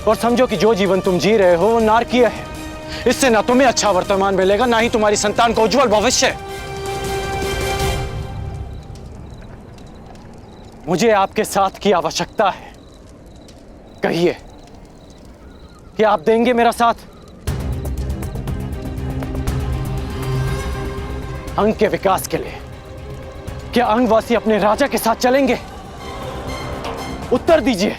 और समझो कि जो जीवन तुम जी रहे हो वो नारकीय है। इससे ना तुम्हें अच्छा वर्तमान मिलेगा, ना ही तुम्हारी संतान को उज्जवल भविष्य। मुझे आपके साथ की आवश्यकता है। कहिए कि आप देंगे मेरा साथ? अंग के विकास के लिए क्या अंगवासी अपने राजा के साथ चलेंगे? उत्तर दीजिए।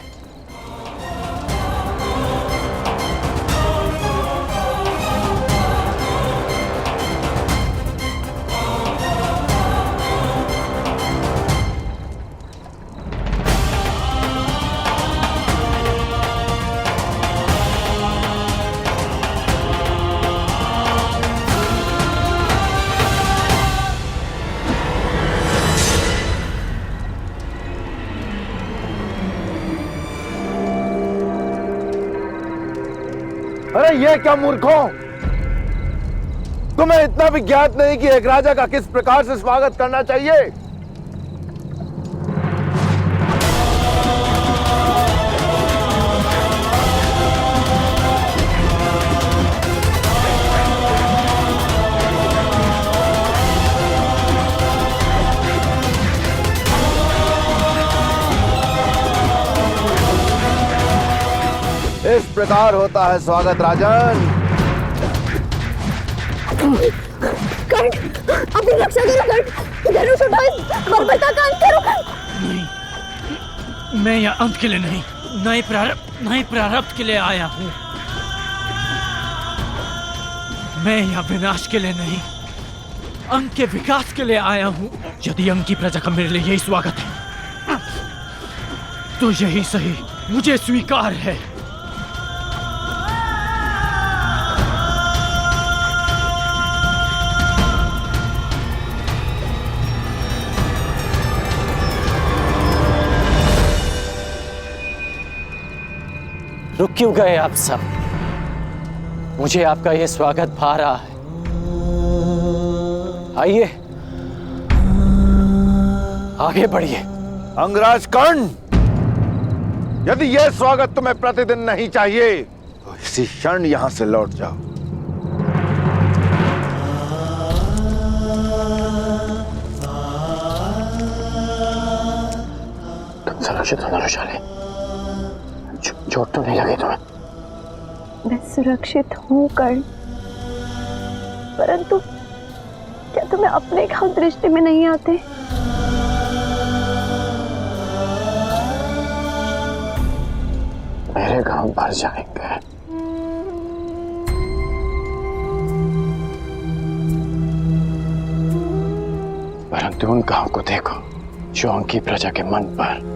अरे ये क्या मूर्खों, तुम्हें इतना भी ज्ञात नहीं कि एक राजा का किस प्रकार से स्वागत करना चाहिए। इस प्रकार होता है स्वागत राजन। कर्ण, अपनी रक्षा करो कर्ण, धनुष उठाओ और बता का अंत करो। नहीं, मैं यहाँ अंत के लिए नहीं, नए प्रारब्ध के लिए आया हूँ। मैं यहाँ विनाश के लिए नहीं, अंग के विकास के लिए आया हूँ। यदि अंग की प्रजा का मेरे लिए यही स्वागत है तो यही सही, मुझे स्वीकार है। रुक क्यों गए आप सब? मुझे आपका यह स्वागत भा रहा है। आइए, आगे बढ़िए। अंगराज कर्ण, यदि यह स्वागत तुम्हें प्रतिदिन नहीं चाहिए तो इसी क्षण यहां से लौट जाओ। तुम सुरक्षित हो ना रुशाली? चोट तो नहीं लगी तुम्हें? मैं सुरक्षित हूँ कर्ण, परंतु क्या तुम्हें अपने घाव दृष्टि में नहीं आते? मेरे घाव भर जाएंगे, परंतु उन घाव को देखो जो उनकी प्रजा के मन पर,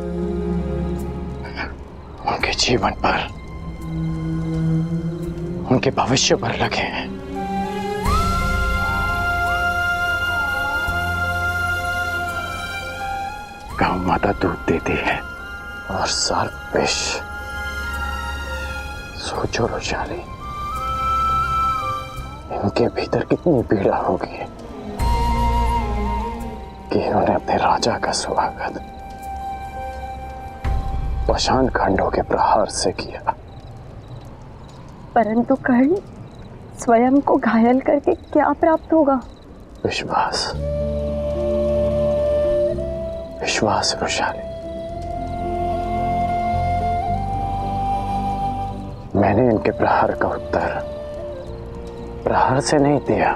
उनके जीवन पर, उनके भविष्य पर लगे हैं। गौ माता दूध देती है और सर्प विष। सोचो रुशाली, इनके भीतर कितनी पीड़ा होगी कि इन्होंने अपने राजा का स्वागत पाषाण खंडों के प्रहार से किया। परंतु कर्ण, स्वयं को घायल करके क्या प्राप्त होगा? विश्वास, विश्वास रुशाली। मैंने इनके प्रहार का उत्तर प्रहार से नहीं दिया,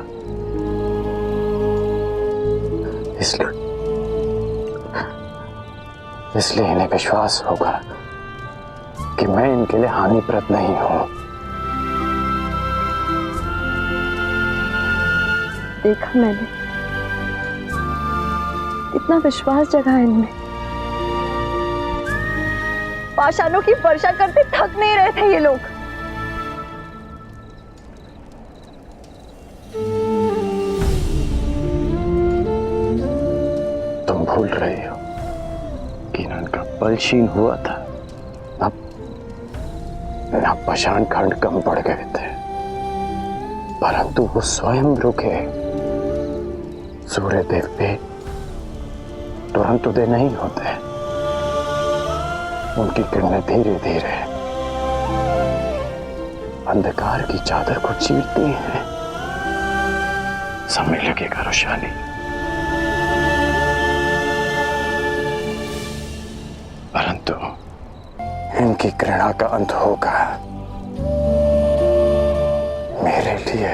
इसलिए इन्हें विश्वास होगा कि मैं इनके लिए हानिप्रद नहीं हूं। देखा मैंने, कितना विश्वास जगा है इनमें। पाषाणों की वर्षा करते थक नहीं रहे थे ये लोग। तुम भूल रहे हो कि इनका बल क्षीण हुआ था, अब पाषाण खंड कम पड़ गए थे, परंतु वो स्वयं रुके। सूर्य देव भी तुरंत उदय नहीं होते, उनकी किरणें धीरे धीरे अंधकार की चादर को चीरती हैं। समय लगेगा रुशाली, परंतु इनकी घृणा का अंत होगा। मेरे लिए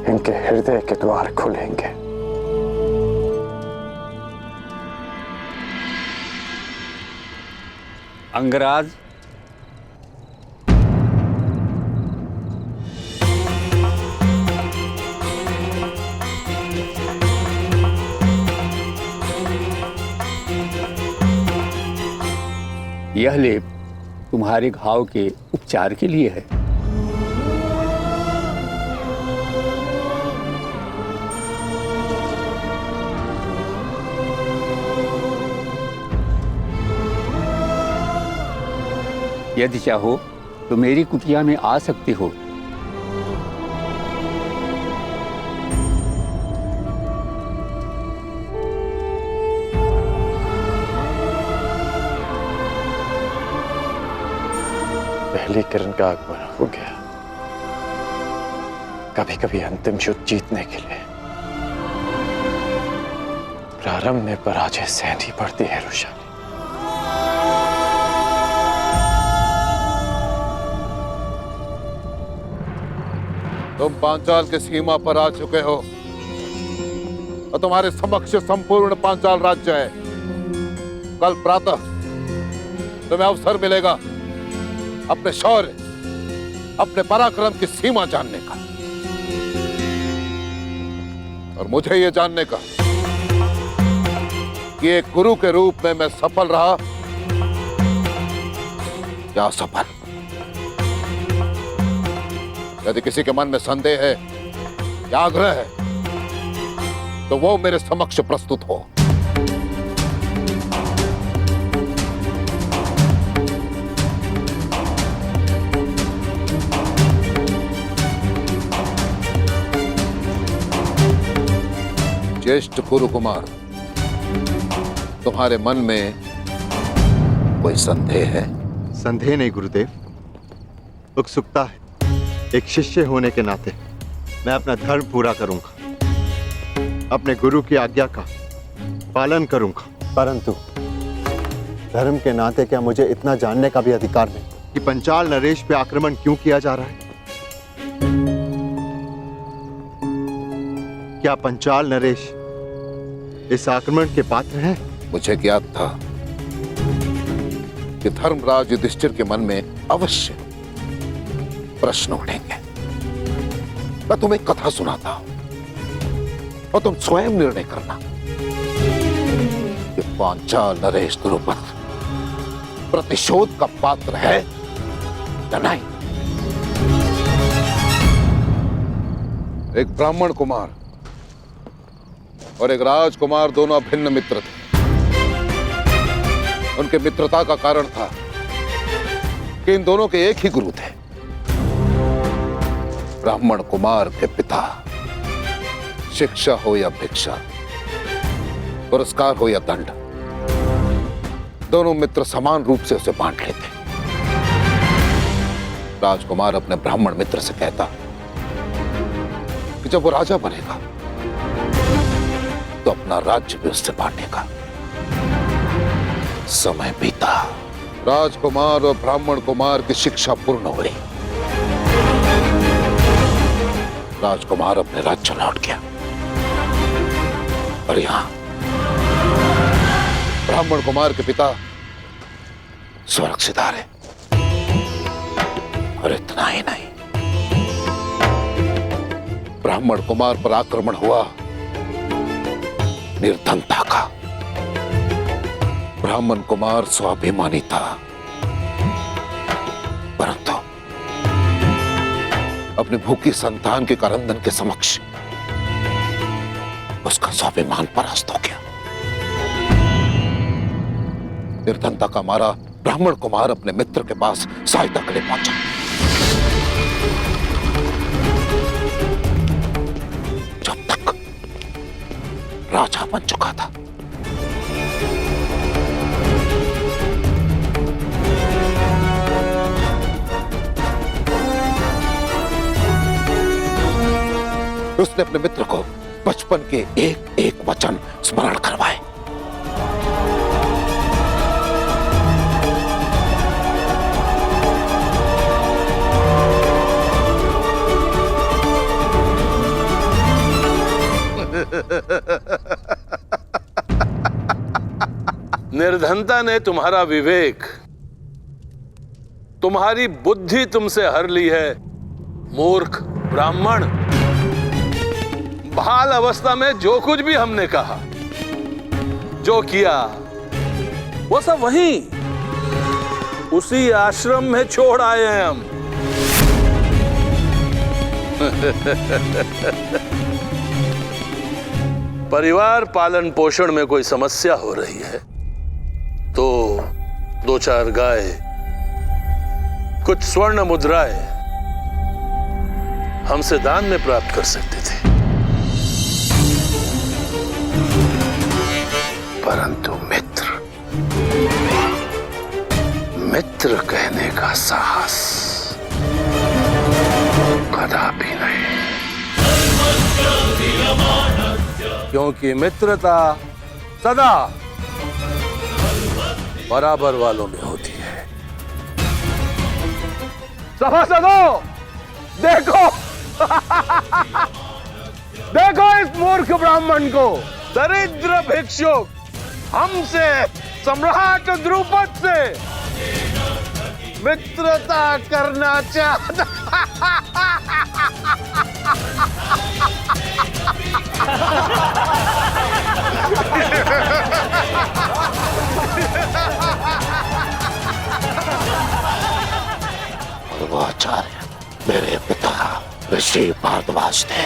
इनके हृदय के द्वार खुलेंगे। अंगराज, यह लेप तुम्हारे घाव के उपचार के लिए है। यदि चाहो तो मेरी कुटिया में आ सकते हो। पहली किरण का आगमन हो गया। कभी कभी अंतिम युद्ध जीतने के लिए प्रारंभ में पराजय सहनी पड़ती है रुशाली। तुम पांचाल के सीमा पर आ चुके हो और तुम्हारे समक्ष संपूर्ण पांचाल राज्य है। कल प्रातः तुम्हें अवसर मिलेगा अपने शौर्य, अपने पराक्रम की सीमा जानने का और मुझे यह जानने का कि एक गुरु के रूप में मैं सफल रहा या असफल। यदि किसी के मन में संदेह है या आग्रह है तो वो मेरे समक्ष प्रस्तुत हो। ज्येष्ठ गुरु कुमार, तुम्हारे मन में कोई संदेह है? संदेह नहीं गुरुदेव, उत्सुकता है। एक शिष्य होने के नाते मैं अपना धर्म पूरा करूंगा, अपने गुरु की आज्ञा का पालन करूंगा। परंतु धर्म के नाते क्या मुझे इतना जानने का भी अधिकार नहीं कि पंचाल नरेश पे आक्रमण क्यों किया जा रहा है? क्या पंचाल नरेश इस आक्रमण के पात्र हैं? मुझे ज्ञात था कि धर्मराज युधिष्ठिर के मन में अवश्य प्रश्न उठेंगे। मैं तुम्हें एक कथा सुनाता हूं और तुम स्वयं निर्णय करना कि पांचाल नरेश द्रुपद प्रतिशोध का पात्र है या नहीं। एक ब्राह्मण कुमार और एक राजकुमार दोनों अभिन्न मित्र थे। उनके मित्रता का कारण था कि इन दोनों के एक ही गुरु थे। ब्राह्मण कुमार के पिता शिक्षा हो या भिक्षा, पुरस्कार हो या दंड, दोनों मित्र समान रूप से उसे बांट लेते। राजकुमार अपने ब्राह्मण मित्र से कहता कि जब वो राजा बनेगा तो अपना राज्य भी उससे बांटेगा। समय बीता, राजकुमार और ब्राह्मण कुमार की शिक्षा पूर्ण हुई। राजकुमार अपने राज्य लौट गया और यहां ब्राह्मण कुमार के पिता स्वर्ग सिधारे। और इतना ही नहीं, ब्राह्मण कुमार पर आक्रमण हुआ निर्धनता का। ब्राह्मण कुमार स्वाभिमानी था, परंतु अपने भूखी संतान के करंदन के समक्ष उसका स्वाभिमान परास्त हो गया। निर्धनता का मारा ब्राह्मण कुमार अपने मित्र के पास सहायता के लिए पहुंचा। जब तक राजा बन चुका था। उसने अपने मित्र को बचपन के एक एक वचन स्मरण करवाए। निर्धनता ने तुम्हारा विवेक तुम्हारी बुद्धि तुमसे हर ली है, मूर्ख ब्राह्मण। बाल अवस्था में जो कुछ भी हमने कहा, जो किया, वो सब वहीं उसी आश्रम में छोड़ आए हैं हम। परिवार पालन पोषण में कोई समस्या हो रही है तो 2-4 गाय, कुछ स्वर्ण मुद्राएं हमसे दान में प्राप्त कर सकते थे, परंतु मित्र कहने का साहस कदापि नहीं, क्योंकि मित्रता सदा बराबर वालों में होती है। सभासदों, देखो देखो इस मूर्ख ब्राह्मण को, दरिद्र भिक्षुक हमसे, सम्राट द्रुपद से मित्रता करना चाहता। और वो आचार्य मेरे पिता ऋषि भारद्वाज थे,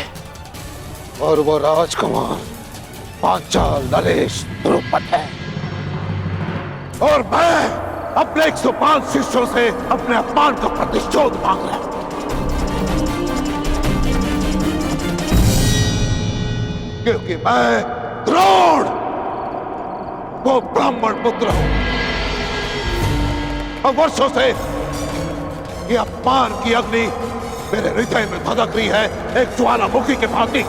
और वो राजकुमार पांचाल नरेश द्रुपद है, और मैं अपने 105 शिष्यों से अपने अपमान का प्रतिशोध मांग रहा हूं। क्योंकि मैं द्रोण वो ब्राह्मण पुत्र हूं, और वर्षों से ये अपमान की अग्नि मेरे हृदय में धधक रही है, एक ज्वालामुखी के भांति,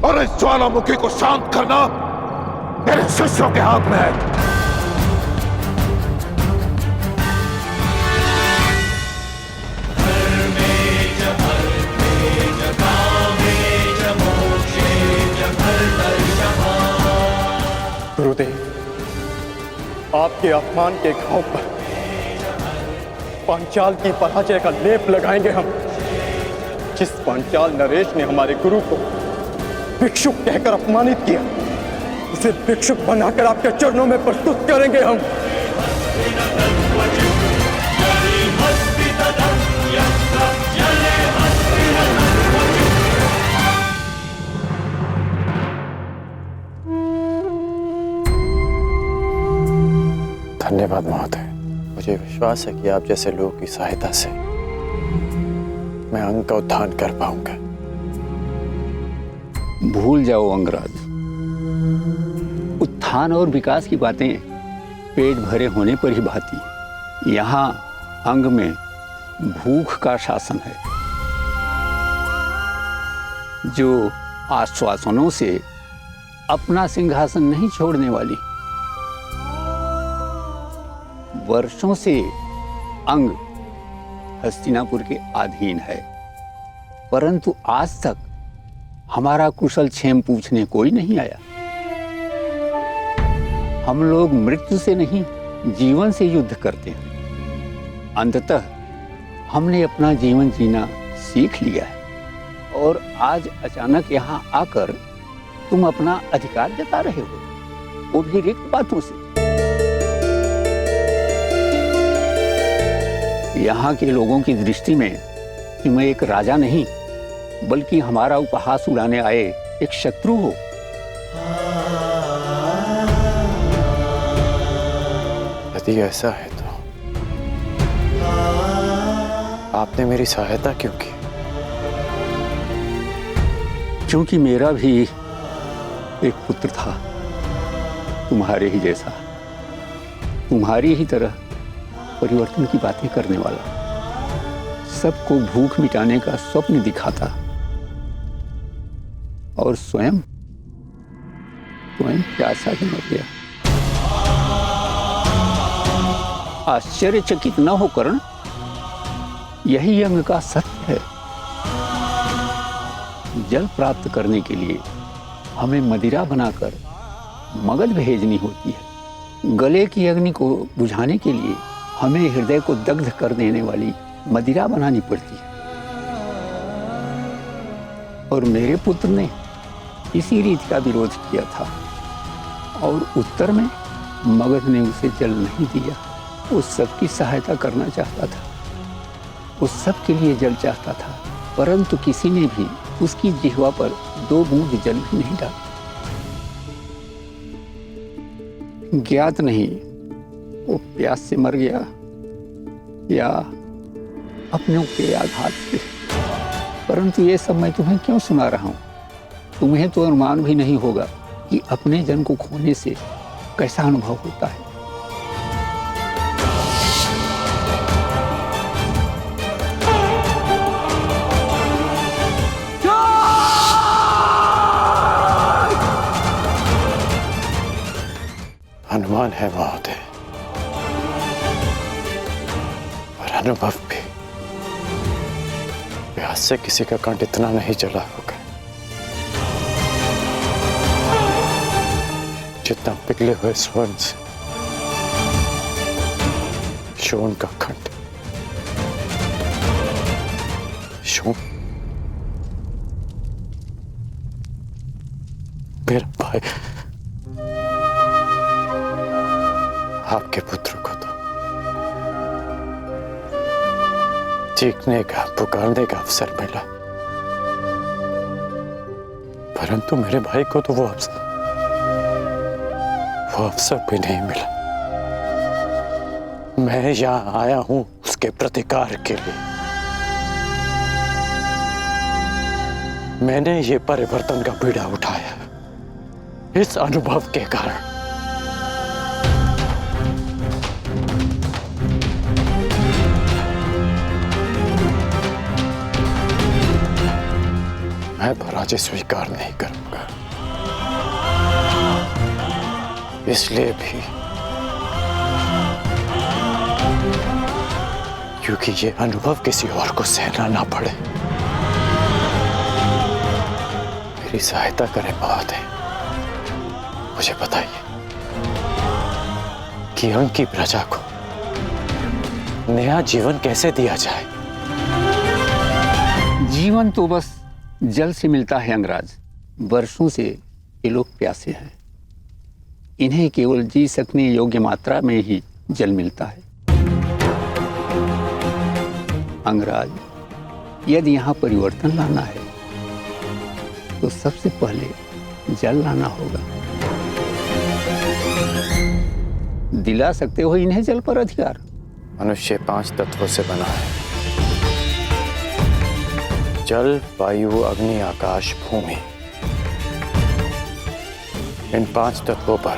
और इस ज्वालामुखी को शांत करना मेरे शिष्यों के हाथ में है। गुरुदेव, आपके अपमान के घाव पर पांचाल की पराजय का लेप लगाएंगे हम। जिस पांचाल नरेश ने हमारे गुरु को भिक्षुक कहकर अपमानित किया, उसे भिक्षुक बनाकर आपके चरणों में प्रस्तुत करेंगे हम। धन्यवाद महोदय। मुझे विश्वास है कि आप जैसे लोगों की सहायता से मैं अंग का उत्थान कर पाऊंगा। भूल जाओ अंगराज, उत्थान और विकास की बातें पेट भरे होने पर ही भाती। यहाँ अंग में भूख का शासन है, जो आश्वासनों से अपना सिंहासन नहीं छोड़ने वाली। वर्षों से अंग हस्तिनापुर के अधीन है, परंतु आज तक हमारा कुशल क्षेम पूछने कोई नहीं आया। हम लोग मृत्यु से नहीं, जीवन से युद्ध करते हैं। अंततः हमने अपना जीवन जीना सीख लिया है, और आज अचानक यहाँ आकर तुम अपना अधिकार जता रहे हो, वो भी रिक्त बातों से। यहाँ के लोगों की दृष्टि में तुम एक राजा नहीं, बल्कि हमारा उपहास उड़ाने आए एक शत्रु हो। यदि ऐसा है तो आपने मेरी सहायता क्यों की? क्योंकि मेरा भी एक पुत्र था, तुम्हारे ही जैसा, तुम्हारी ही तरह परिवर्तन की बातें करने वाला, सबको भूख मिटाने का स्वप्न दिखाता, और स्वयं प्यासा ही मर गया। आश्चर्यचकित न हो कर्ण, यही अंग का सत्य है। जल प्राप्त करने के लिए हमें मदिरा बनाकर मगध भेजनी होती है, गले की अग्नि को बुझाने के लिए हमें हृदय को दग्ध कर देने वाली मदिरा बनानी पड़ती है। और मेरे पुत्र ने इसी रीति का विरोध किया था और उत्तर में मगध ने उसे जल नहीं दिया। उस सबकी सहायता करना चाहता था, उस सब के लिए जल चाहता था, परंतु किसी ने भी उसकी जिह्वा पर 2 बूंद जल भी नहीं डाला। ज्ञात नहीं वो प्यास से मर गया या अपनों के आघात से, परंतु ये सब मैं तुम्हें क्यों सुना रहा हूं? तुम्हें तो अनुमान भी नहीं होगा कि अपने जन को खोने से कैसा अनुभव होता है। अनुमान है महोदय, और अनुभव भी। प्यास से किसी का कंठ इतना नहीं जला होगा जितना पिघले हुए स्वर्ण से शोण का कंठ। शोण मेरा भाई, आपके पुत्र को तो चीखने का, पुकारने का अवसर मिला, परंतु मेरे भाई को तो वो अवसर भी नहीं मिला। मैं यहां आया हूं उसके प्रतिकार के लिए। मैंने ये परिवर्तन का बीड़ा उठाया इस अनुभव के कारण। मैं पराजय स्वीकार नहीं करूंगा, इसलिए भी क्योंकि ये अनुभव किसी और को सहना ना पड़े। मेरी सहायता करें महोदय। मुझे बताइए कि अंक की प्रजा को नया जीवन कैसे दिया जाए? जीवन तो बस जल से मिलता है अंगराज। वर्षों से ये लोग प्यासे हैं, इन्हें केवल जी सकने योग्य मात्रा में ही जल मिलता है। अंगराज, यदि यहाँ परिवर्तन लाना है तो सबसे पहले जल लाना होगा। दिला सकते हो इन्हें जल पर अधिकार? मनुष्य 5 तत्वों से बना है, जल, वायु, अग्नि, आकाश, भूमि। इन 5 तत्वों पर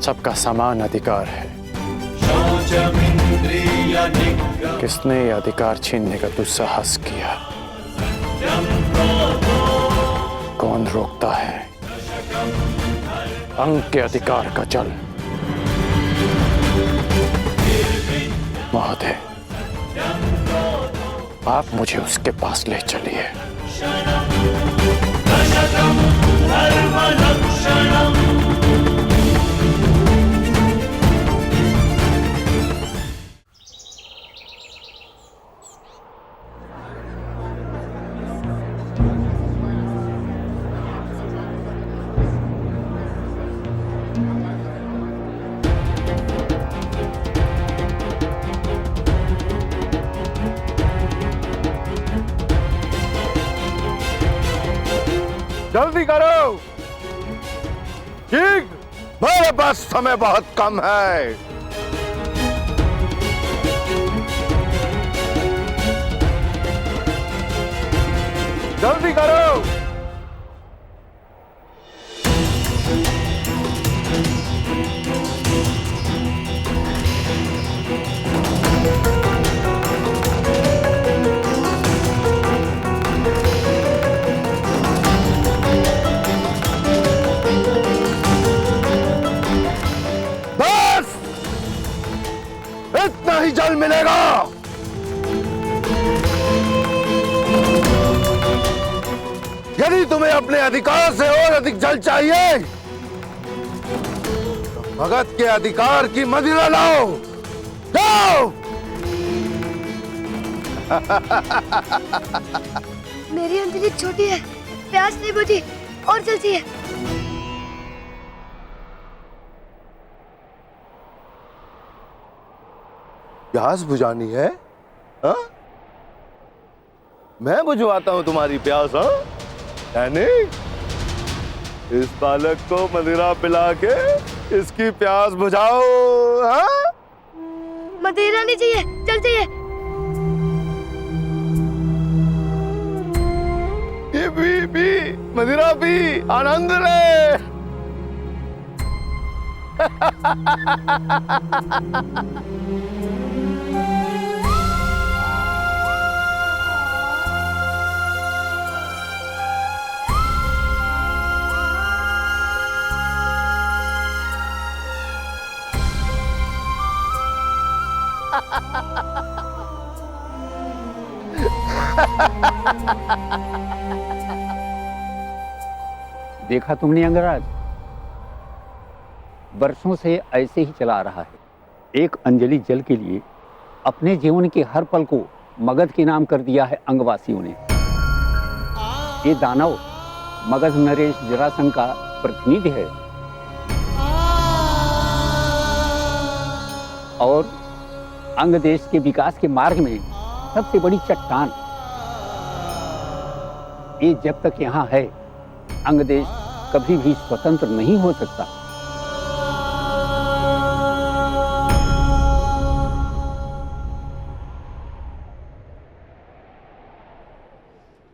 सबका समान अधिकार है। किसने यह अधिकार छीनने का दुस्साहस किया? कौन रोकता है अंक के अधिकार का जल? महोदय, आप मुझे उसके पास ले चलिए। जल्दी करो, ठीक, मेरे पास समय बहुत कम है। जल्दी करो। इतना ही जल मिलेगा। यदि तुम्हें अपने अधिकार से और अधिक जल चाहिए भगत के अधिकार की मदिरा लाओ, जाओ। मेरी अंजलि छोटी है, प्यास नहीं बुझी और जलती है। प्यास बुझानी है? हा? मैं बुझवाता हूं तुम्हारी प्यास। हाँ, यानी इस बालक को मदिरा पिला के इसकी प्यास बुझाओ। हाँ? मदिरा नहीं चाहिए, जल चाहिए। ये पी मदिरा पी, आनंद ले। देखा तुमने अंगराज, बरसों से ऐसे ही चला रहा है। एक अंजलि जल के लिए अपने जीवन के हर पल को मगध के नाम कर दिया है अंगवासियों ने। ये दानव मगध नरेश जरासंध का प्रतिनिधि है और अंग देश के विकास के मार्ग में सबसे बड़ी चट्टान। ये जब तक यहाँ है, अंग देश कभी भी स्वतंत्र नहीं हो सकता।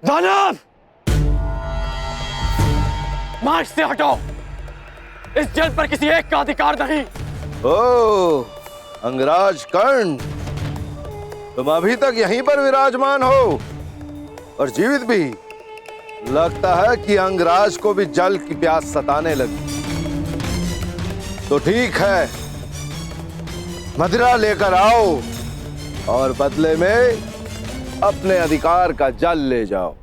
दानव, मार्ग से हटो। इस जल पर किसी एक का अधिकार नहीं। ओ अंगराज कर्ण, तुम अभी तक यहीं पर विराजमान हो और जीवित भी। लगता है कि अंगराज को भी जल की प्यास सताने लगी। तो ठीक है, मदिरा लेकर आओ और बदले में अपने अधिकार का जल ले जाओ।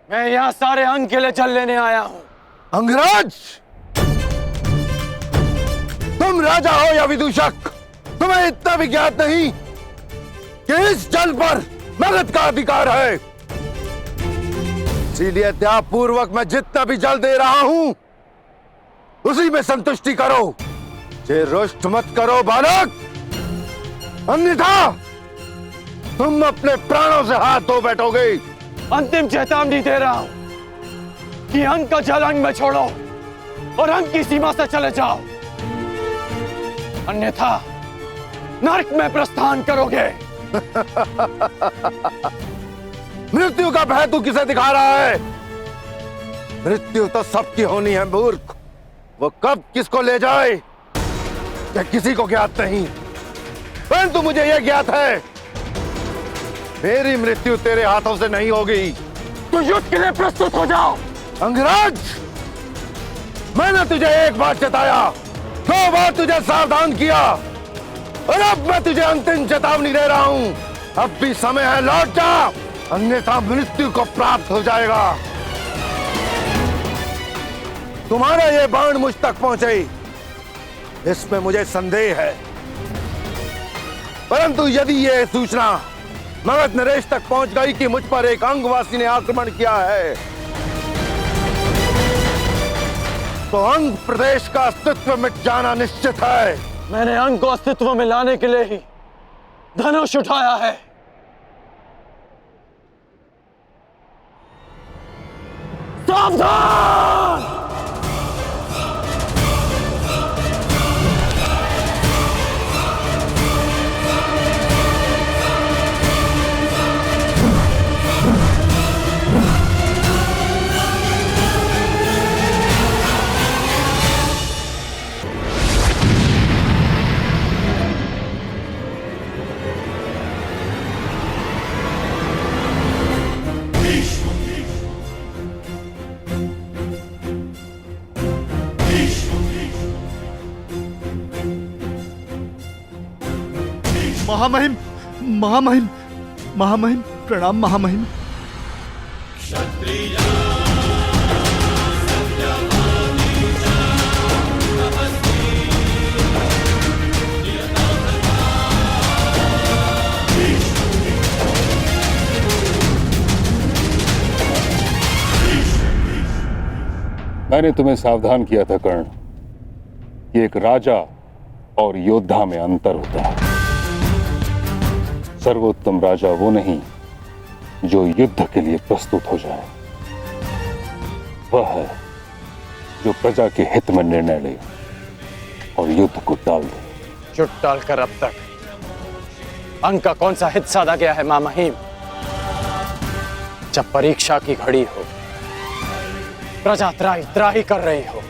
मैं यहाँ सारे अंग के लिए जल लेने आया हूँ। अंगराज, तुम राजा हो या विदूषक, तुम्हें इतना भी ज्ञात नहीं कि इस जल पर मगध का अधिकार है। इसीलिए त्याग पूर्वक मैं जितना भी जल दे रहा हूं उसी में संतुष्टि करो। जे रुष्ट मत करो बालक, अन्यथा तुम अपने प्राणों से हाथ धो बैठोगे। अंतिम चेतावनी दे रहा हूं कि अंग का जल अंग में छोड़ो और अंग की सीमा से चले जाओ, अन्यथा नरक में प्रस्थान करोगे। मृत्यु का भय तू किसे दिखा रहा है? मृत्यु तो सबकी होनी है मूर्ख। वो कब किसको ले जाए यह किसी को ज्ञात नहीं, परंतु मुझे यह ज्ञात है, मेरी मृत्यु तेरे हाथों से नहीं होगी। तो युद्ध के लिए प्रस्तुत हो जाओ। अंगराज, मैंने तुझे एक बार चेताया, 2 बार तुझे सावधान किया और अब मैं तुझे अंतिम चेतावनी दे रहा हूं। अब भी समय है, लौट जा, अन्यथा मृत्यु को प्राप्त हो जाएगा। तुम्हारा ये बाण मुझ तक पहुंचे, इसमें मुझे संदेह है, परंतु यदि ये सूचना मगध नरेश तक पहुंच गई कि मुझ पर एक अंगवासी ने आक्रमण किया है, तो अंग प्रदेश का अस्तित्व मिट जाना निश्चित है। मैंने अंग को अस्तित्व में लाने के लिए ही धनुष उठाया है। सावधान! महामहिम, महामहिम, महामहिम, प्रणाम महामहिम। क्षत्रिय मैंने तुम्हें सावधान किया था कर्ण कि एक राजा और योद्धा में अंतर होता है। सर्वोत्तम राजा वो नहीं जो युद्ध के लिए प्रस्तुत हो जाए, वह है जो प्रजा के हित में निर्णय ले और युद्ध को टाल दे। जुट डालकर अब तक अंग का कौन सा हित साधा गया है मां महिम? जब परीक्षा की घड़ी हो, प्रजा त्राही त्राही कर रही हो,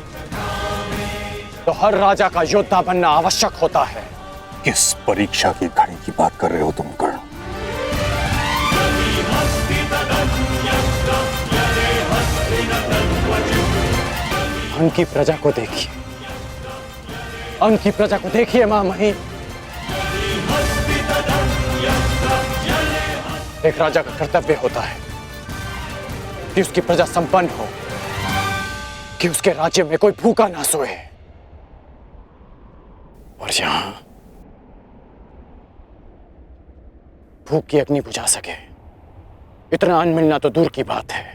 तो हर राजा का योद्धा बनना आवश्यक होता है। किस परीक्षा की घड़ी की बात कर रहे हो तुम कर्ण? अंग की प्रजा को देखिए, अंग की प्रजा को देखिए मां महिम। एक राजा का कर्तव्य होता है कि उसकी प्रजा संपन्न हो, कि उसके राज्य में कोई भूखा ना सोए। और यहां भूख की अग्नि बुझा सके इतना अन्न मिलना तो दूर की बात है।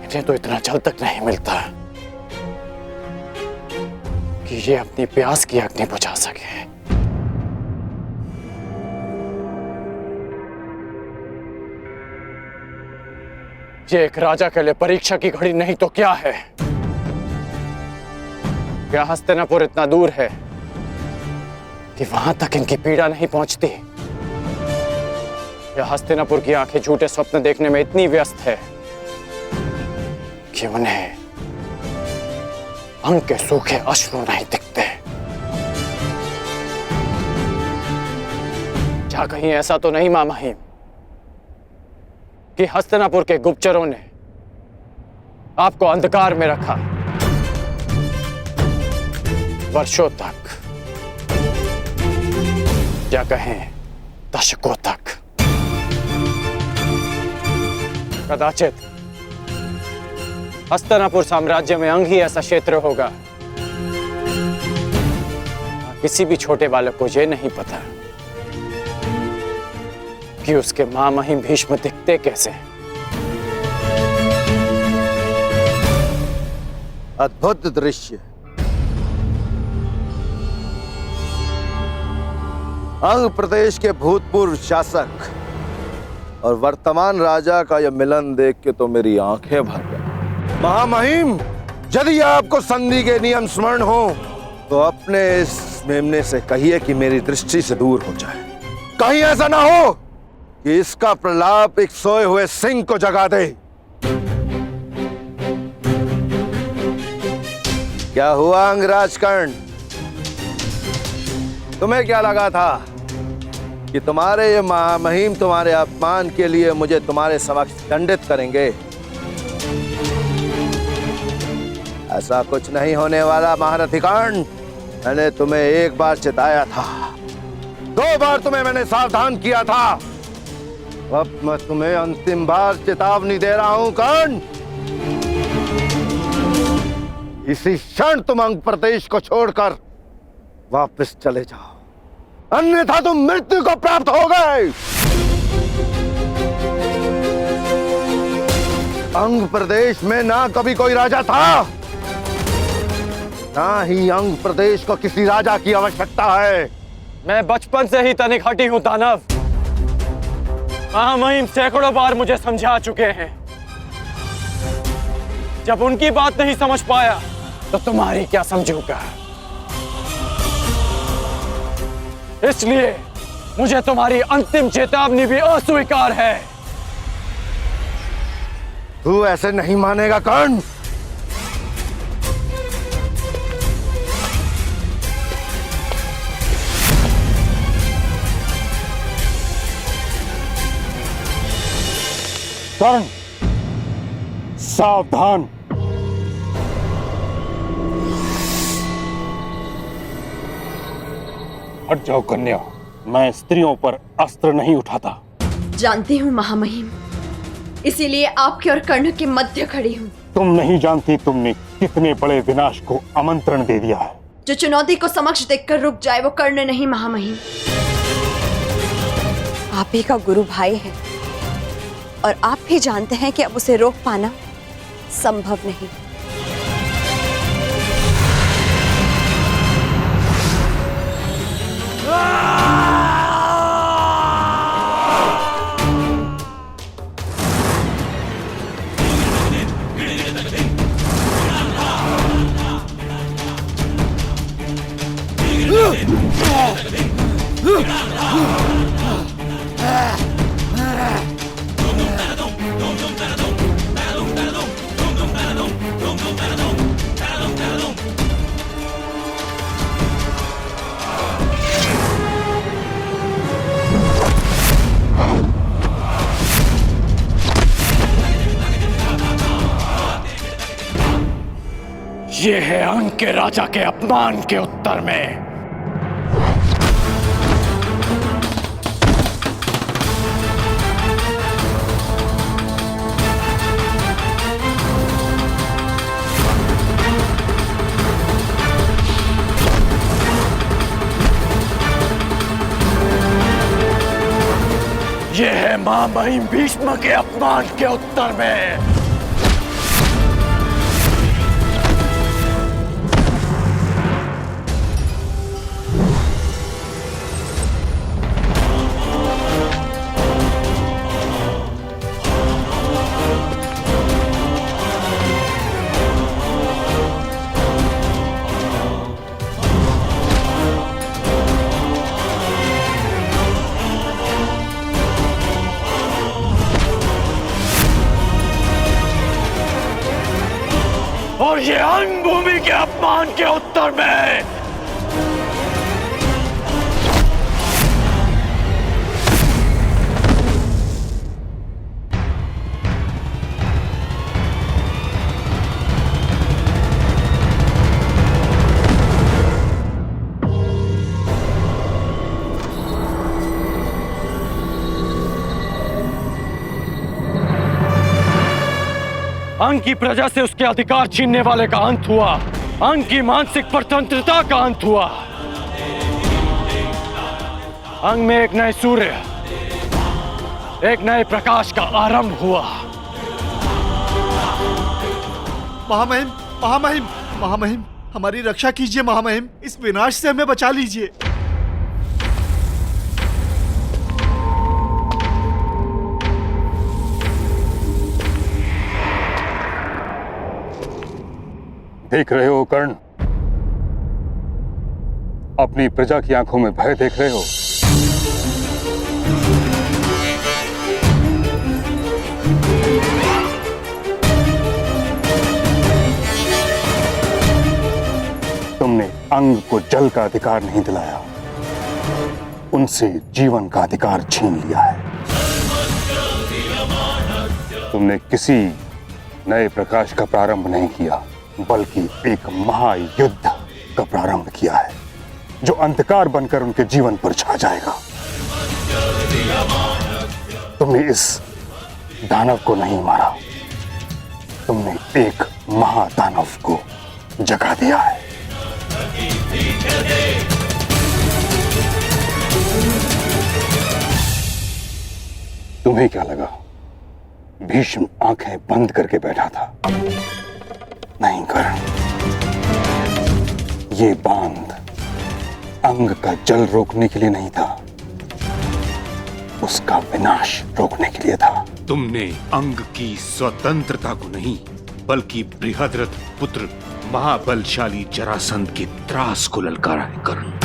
इन्हें तो इतना जल तक नहीं मिलता कि ये अपनी प्यास की अग्नि बुझा सके। ये एक राजा के लिए परीक्षा की घड़ी नहीं तो क्या है? क्या हस्तिनापुर इतना दूर है कि वहां तक इनकी पीड़ा नहीं पहुंचती? या हस्तिनापुर की आंखें झूठे स्वप्न देखने में इतनी व्यस्त है कि उन्हें अंग के सूखे अश्रु नहीं दिखते? क्या कहीं ऐसा तो नहीं मां महिम कि हस्तिनापुर के गुप्तचरों ने आपको अंधकार में रखा वर्षों तक, या कहें दशकों तक? कदाचित हस्तिनापुर साम्राज्य में अंग ही ऐसा क्षेत्र होगा, किसी भी छोटे बालक को यह नहीं पता कि उसके मां महिम भीष्म दिखते कैसे। अद्भुत दृश्य। अंग प्रदेश के भूतपूर्व शासक और वर्तमान राजा का यह मिलन देख के तो मेरी आंखें भर गई। महामहिम, यदि आपको संधि के नियम स्मरण हो तो अपने इस मेमने से कहिए कि मेरी दृष्टि से दूर हो जाए। कहीं ऐसा ना हो कि इसका प्रलाप एक सोए हुए सिंह को जगा दे। क्या हुआ अंगराज कर्ण? तुम्हें क्या लगा था कि तुम्हारे ये महामहिम तुम्हारे अपमान के लिए मुझे तुम्हारे समक्ष दंडित करेंगे? ऐसा कुछ नहीं होने वाला महारथी कर्ण। मैंने तुम्हें एक बार चिताया था, 2 बार तुम्हें मैंने सावधान किया था, अब मैं तुम्हें अंतिम बार चेतावनी दे रहा हूं कर्ण। इसी क्षण तुम अंग प्रदेश को छोड़कर वापस चले जाओ, अन्यथा तुम मृत्यु को प्राप्त हो गए। अंग प्रदेश में ना कभी कोई राजा था, ना ही अंग प्रदेश को किसी राजा की आवश्यकता है। मैं बचपन से ही तनिक हटी हूं दानव। महामहिम सैकड़ों बार मुझे समझा चुके हैं। जब उनकी बात नहीं समझ पाया तो तुम्हारी क्या समझूंगा? इसलिए मुझे तुम्हारी अंतिम चेतावनी भी अस्वीकार है। तू ऐसे नहीं मानेगा कर्ण। कर्ण, सावधान। हट जाओ कन्या, मैं स्त्रियों पर अस्त्र नहीं उठाता। जानती हूँ महामहिम, इसीलिए आपके और कर्ण के मध्य खड़ी हूँ। तुम नहीं जानती तुमने कितने बड़े विनाश को आमंत्रण दे दिया है। जो चुनौती को समक्ष देखकर रुक जाए वो कर्ण नहीं महामहिम। आप ही का गुरु भाई है, और आप भी जानते हैं कि अब उसे रोक पाना संभव नहीं। ये है अंग के राजा के अपमान के उत्तर में। ये है महामहिम भीष्म के अपमान के उत्तर में। और ये अंग भूमि के अपमान के उत्तर में। अंग की प्रजा से उसके अधिकार छीनने वाले का अंत हुआ। अंग की मानसिक स्वतंत्रता का अंत हुआ। अंग में एक नए सूर्य, एक नए प्रकाश का आरंभ हुआ। महामहिम, महामहिम, महामहिम, हमारी रक्षा कीजिए महामहिम, इस विनाश से हमें बचा लीजिए। देख रहे हो कर्ण, अपनी प्रजा की आंखों में भय देख रहे हो। तुमने अंग को जल का अधिकार नहीं दिलाया, उनसे जीवन का अधिकार छीन लिया है। तुमने किसी नए प्रकाश का प्रारंभ नहीं किया, बल्कि एक महायुद्ध का प्रारंभ किया है, जो अंधकार बनकर उनके जीवन पर छा जाएगा। तुमने इस दानव को नहीं मारा, तुमने एक महादानव को जगा दिया है। तुम्हें क्या लगा भीष्म आंखें बंद करके बैठा था? नहीं कर्ण, ये बांध अंग का जल रोकने के लिए नहीं था, उसका विनाश रोकने के लिए था। तुमने अंग की स्वतंत्रता को नहीं, बल्कि बृहद्रथ पुत्र महाबलशाली जरासंध के त्रास को ललकारा है कर्ण।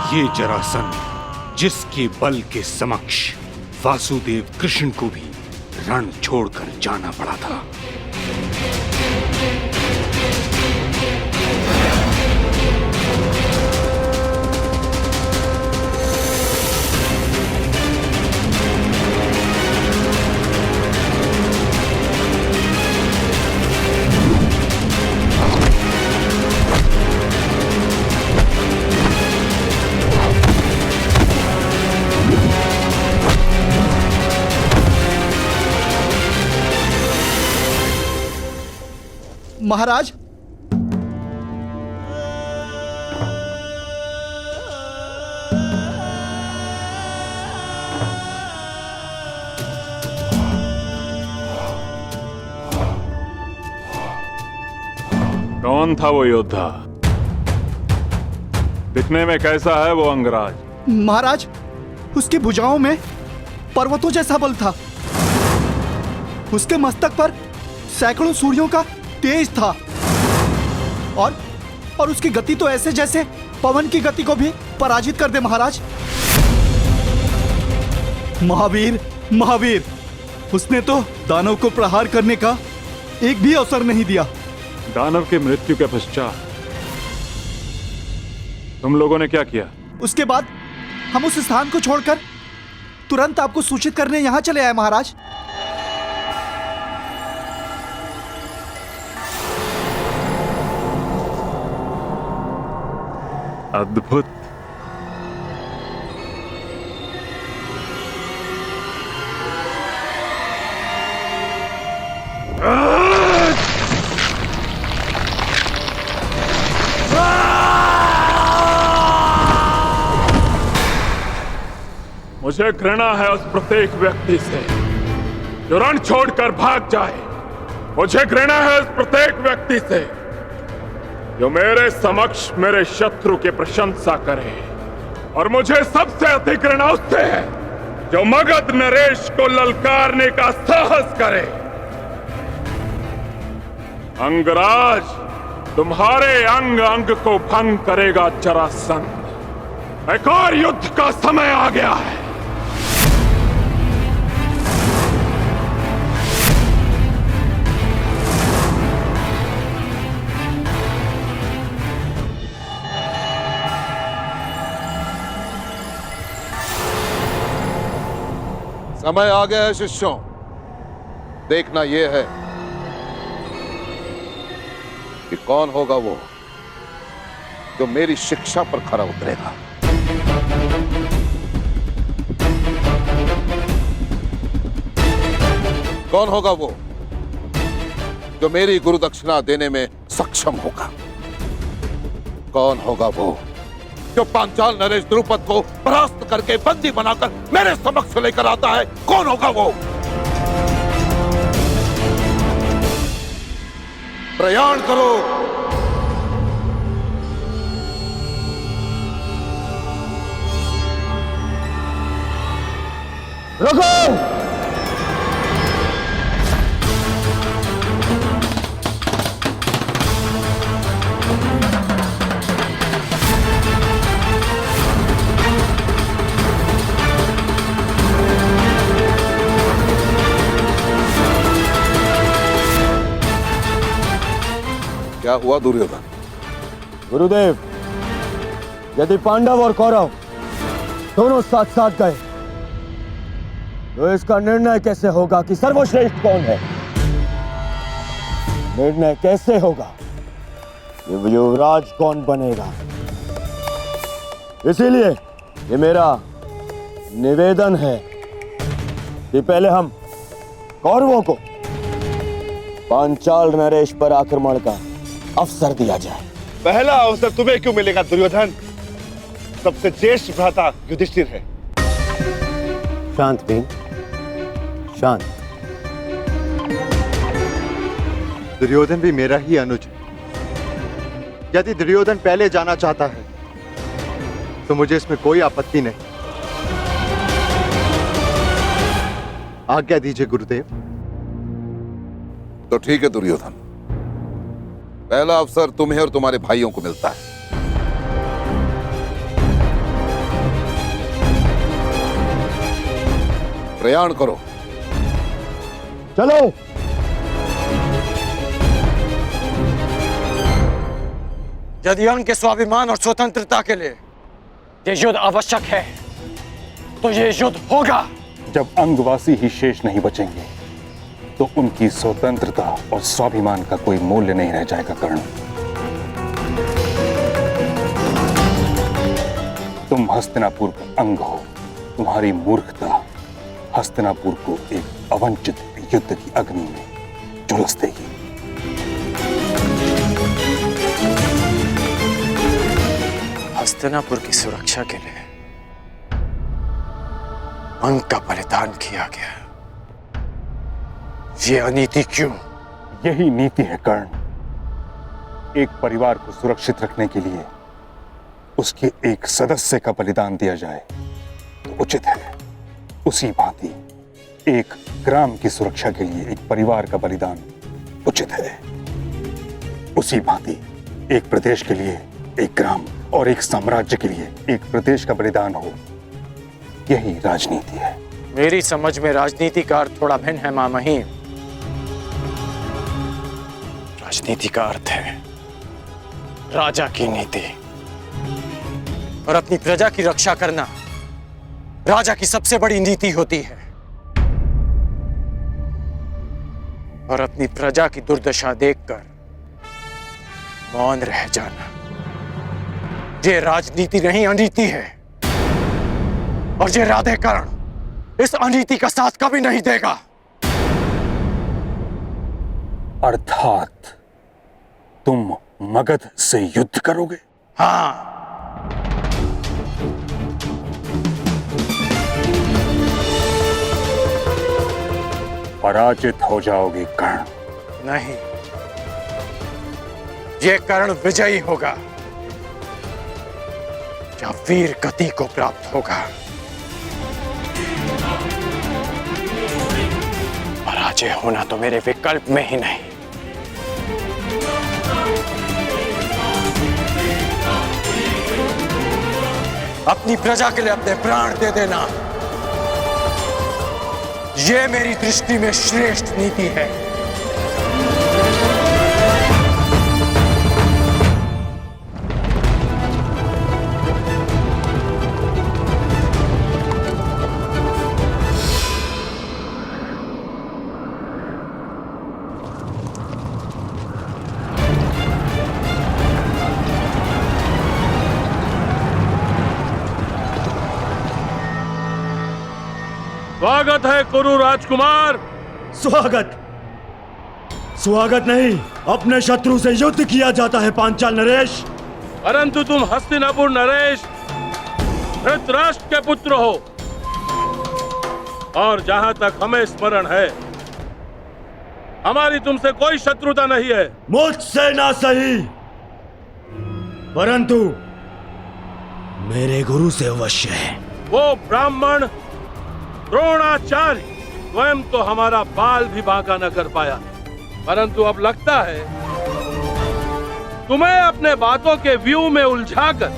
ये जरासंध, जिसके बल के समक्ष वासुदेव कृष्ण को भी रण छोड़कर जाना पड़ा था। महाराज, कौन था वो योद्धा? दिखने में कैसा है वो अंगराज? महाराज, उसकी भुजाओं में पर्वतों जैसा बल था। उसके मस्तक पर सैकड़ों सूर्यों का तेज था और उसकी गति तो ऐसे जैसे पवन की गति को भी पराजित कर दे। महाराज, महावीर, महावीर, उसने तो दानव को प्रहार करने का एक भी अवसर नहीं दिया। दानव की मृत्यु के पश्चात तुम लोगों ने क्या किया? उसके बाद हम उस स्थान को छोड़कर तुरंत आपको सूचित करने यहां चले आए। महाराज, अद्भुत। मुझे घृणा है उस प्रत्येक व्यक्ति से जो रण छोड़कर भाग जाए। मुझे घृणा है उस प्रत्येक व्यक्ति से जो मेरे समक्ष मेरे शत्रु की प्रशंसा करे, और मुझे सबसे अधिक घृणा उससे है जो मगध नरेश को ललकारने का साहस करे। अंगराज, तुम्हारे अंग अंग को भंग करेगा जरासंध। एक और युद्ध का समय आ गया है। समय आ गया है शिष्यों। देखना यह है कि कौन होगा वो जो मेरी शिक्षा पर खरा उतरेगा। कौन होगा वो जो मेरी गुरु दक्षिणा देने में सक्षम होगा। कौन होगा वो जो पांचाल नरेश द्रुपद को परास्त करके बंदी बनाकर मेरे समक्ष लेकर आता है। कौन होगा वो? प्रयाण करो। रुको! क्या हुआ दुर्योधन? गुरुदेव, यदि पांडव और कौरव दोनों साथ साथ गए तो इसका निर्णय कैसे होगा कि सर्वश्रेष्ठ कौन है? निर्णय कैसे होगा कि युवराज कौन बनेगा? इसीलिए ये मेरा निवेदन है कि पहले हम कौरवों को पांचाल नरेश पर आक्रमण का अवसर दिया जाए। पहला अवसर तुम्हें क्यों मिलेगा दुर्योधन? सबसे ज्येष्ठ भ्राता युधिष्ठिर है। शांत भीम, शांत। दुर्योधन भी मेरा ही अनुज है। यदि दुर्योधन पहले जाना चाहता है तो मुझे इसमें कोई आपत्ति नहीं। आज्ञा दीजिए गुरुदेव। तो ठीक है दुर्योधन, पहला अवसर तुम्हें और तुम्हारे भाइयों को मिलता है। प्रयाण करो। चलो। यदि अंग के स्वाभिमान और स्वतंत्रता के लिए ये युद्ध आवश्यक है तो ये युद्ध होगा। जब अंगवासी ही शेष नहीं बचेंगे तो उनकी स्वतंत्रता और स्वाभिमान का कोई मूल्य नहीं रह जाएगा। कर्ण, तुम हस्तिनापुर का अंग हो। तुम्हारी मूर्खता हस्तिनापुर को एक अवंचित युद्ध की अग्नि में झुलस देगी। हस्तिनापुर की सुरक्षा के लिए अंग का बलिदान किया गया। ये अनीति क्यों? यही नीति है कर्ण। एक परिवार को सुरक्षित रखने के लिए उसके एक सदस्य का बलिदान दिया जाए तो उचित है। उसी भांति एक ग्राम की सुरक्षा के लिए एक परिवार का बलिदान उचित है। उसी भांति एक प्रदेश के लिए एक ग्राम और एक साम्राज्य के लिए एक प्रदेश का बलिदान हो, यही राजनीति है। मेरी समझ में राजनीति का अर्थ थोड़ा भिन्न है मां महीम। राजनीति का अर्थ है राजा की नीति, और अपनी प्रजा की रक्षा करना राजा की सबसे बड़ी नीति होती है। और अपनी प्रजा की दुर्दशा देखकर मौन रह जाना, ये राजनीति नहीं अनीति है। और ये राधेकर्ण इस अनीति का साथ कभी नहीं देगा। अर्थात तुम मगध से युद्ध करोगे? हाँ, पराजित हो जाओगे कर्ण। नहीं, ये कर्ण विजयी होगा या वीर गति को प्राप्त होगा। पराजय होना तो मेरे विकल्प में ही नहीं। अपनी प्रजा के लिए अपने प्राण दे देना, ये मेरी दृष्टि में श्रेष्ठ नीति है। स्वागत है कुरु राजकुमार। स्वागत स्वागत नहीं, अपने शत्रु से युद्ध किया जाता है पांचाल नरेश। परंतु तुम हस्तिनापुर नरेश धृतराष्ट्र के पुत्र हो, और जहां तक हमें स्मरण है हमारी तुमसे कोई शत्रुता नहीं है। मुझसे ना सही, परंतु मेरे गुरु से अवश्य है। वो ब्राह्मण द्रोणाचार्य स्वयं तो हमारा बाल भी बांका न कर पाया, परंतु अब लगता है तुम्हें अपने बातों के व्यू में उलझाकर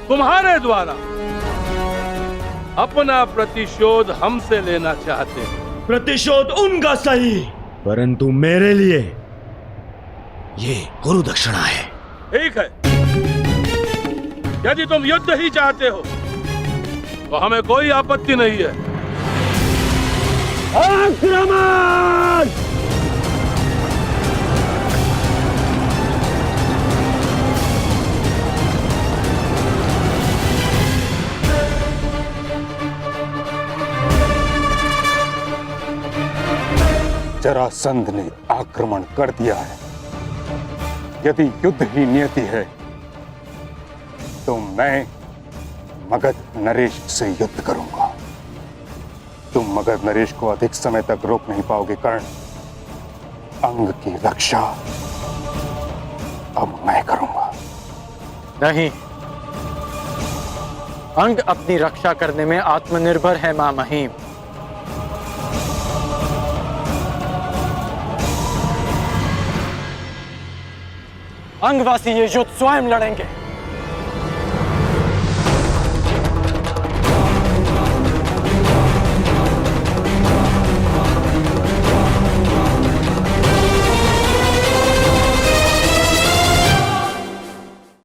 तुम्हारे द्वारा अपना प्रतिशोध हमसे लेना चाहते हैं। प्रतिशोध उनका सही, परंतु मेरे लिए ये गुरु दक्षिणा है। ठीक है, यदि तुम युद्ध ही चाहते हो तो हमें कोई आपत्ति नहीं है। आक्रमण! जरासंध ने आक्रमण कर दिया है। यदि युद्ध ही नियति है तो मैं मगध नरेश से युद्ध करूंगा। तुम मगध नरेश को अधिक समय तक रोक नहीं पाओगे कर्ण। अंग की रक्षा अब मैं करूंगा। नहीं, अंग अपनी रक्षा करने में आत्मनिर्भर है मां महीम। अंगवासी ये युद्ध स्वयं लड़ेंगे।